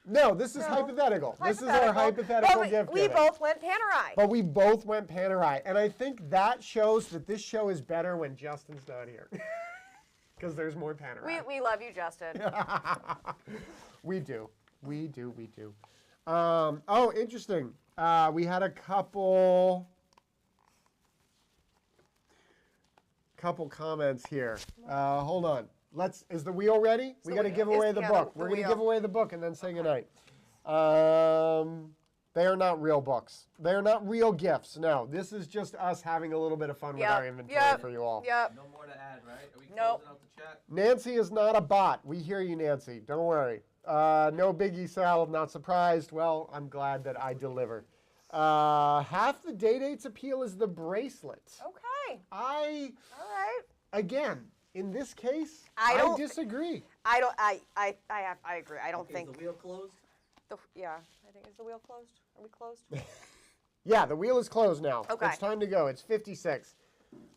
No, this is
No.
hypothetical. This is our hypothetical
But
gift
we
giving.
both went Panerai.
But we both went Panerai. And I think that shows that this show is better when Justin's not here. Because there's more Panerai.
We love you, Justin.
We do. We do. We do. Oh, interesting. We had a couple comments here. Hold on. Is the wheel ready? We got to give away the book. We're going to give away the book and then say goodnight. They are not real books. They are not real gifts. No, this is just us having a little bit of fun with our inventory for you all.
Yep.
No more to add, right? Are we
Nope.
closing out the chat?
Nancy is not a bot. We hear you, Nancy. Don't worry. No biggie, Sal. Not surprised. Well, I'm glad that I deliver. Half the Day-Date's appeal is the bracelet.
Okay.
I,
All right.
again, in this case,
I
I
don't-
disagree.
I don't. I agree. I don't
Okay,
think.
is the wheel closed?
I think is the wheel closed? Are we closed?
Yeah, the wheel is closed now.
Okay.
It's time to go. It's 56.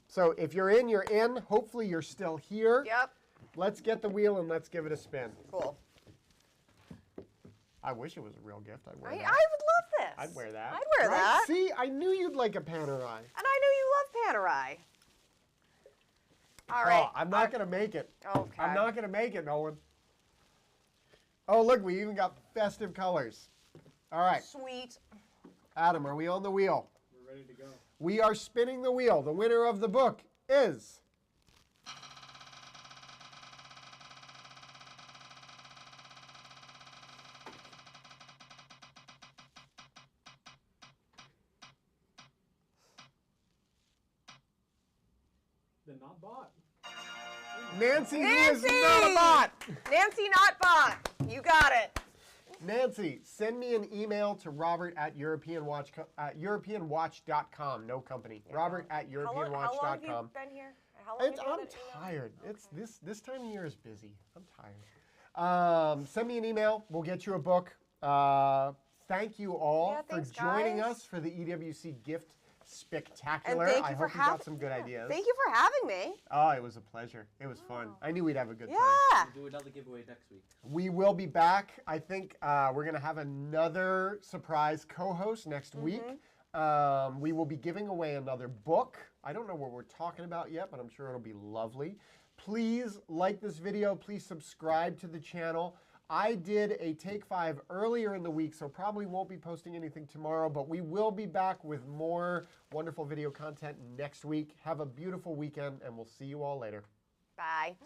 So if you're in, you're in. Hopefully you're still here.
Yep.
Let's get the wheel and let's give it a spin.
Cool.
I wish it was a real gift. I'd wear
I would
that.
love this.
I'd wear that.
I'd wear
Right?
that.
See, I knew you'd like a Panerai.
And I knew you love Panerai. All right.
Oh, I'm not going to make it.
Okay.
I'm not going to make it, Nolan. Oh, look, we even got festive colors. All right,
Sweet.
Adam, are we on the wheel?
We're ready to go.
We are spinning the wheel. The winner of the book is...
The not bot.
Nancy, who is
Nancy!
not a bot.
Nancy Not Bot. You got it.
Nancy, send me an email to robert@europeanwatch.com. No company. Robert@europeanwatch.com.
How long have you been here? How long have you
I'm
been at email?
tired. It's this time of year is busy. I'm tired. Send me an email. We'll get you a book. Thank you all
Yeah,
for
thanks,
joining
guys.
us for the EWC Gift Spectacular.
And thank
I
you for
hope you got
having.
some good ideas.
Thank you for having me.
Oh, it was a pleasure. It was fun. I knew we'd have a good time.
Yeah.
We'll do another giveaway next week.
We will be back. I think we're going to have another surprise co-host next week. We will be giving away another book. I don't know what we're talking about yet, but I'm sure it'll be lovely. Please like this video. Please subscribe to the channel. I did a Take 5 earlier in the week, so probably won't be posting anything tomorrow, but we will be back with more wonderful video content next week. Have a beautiful weekend, and we'll see you all later.
Bye.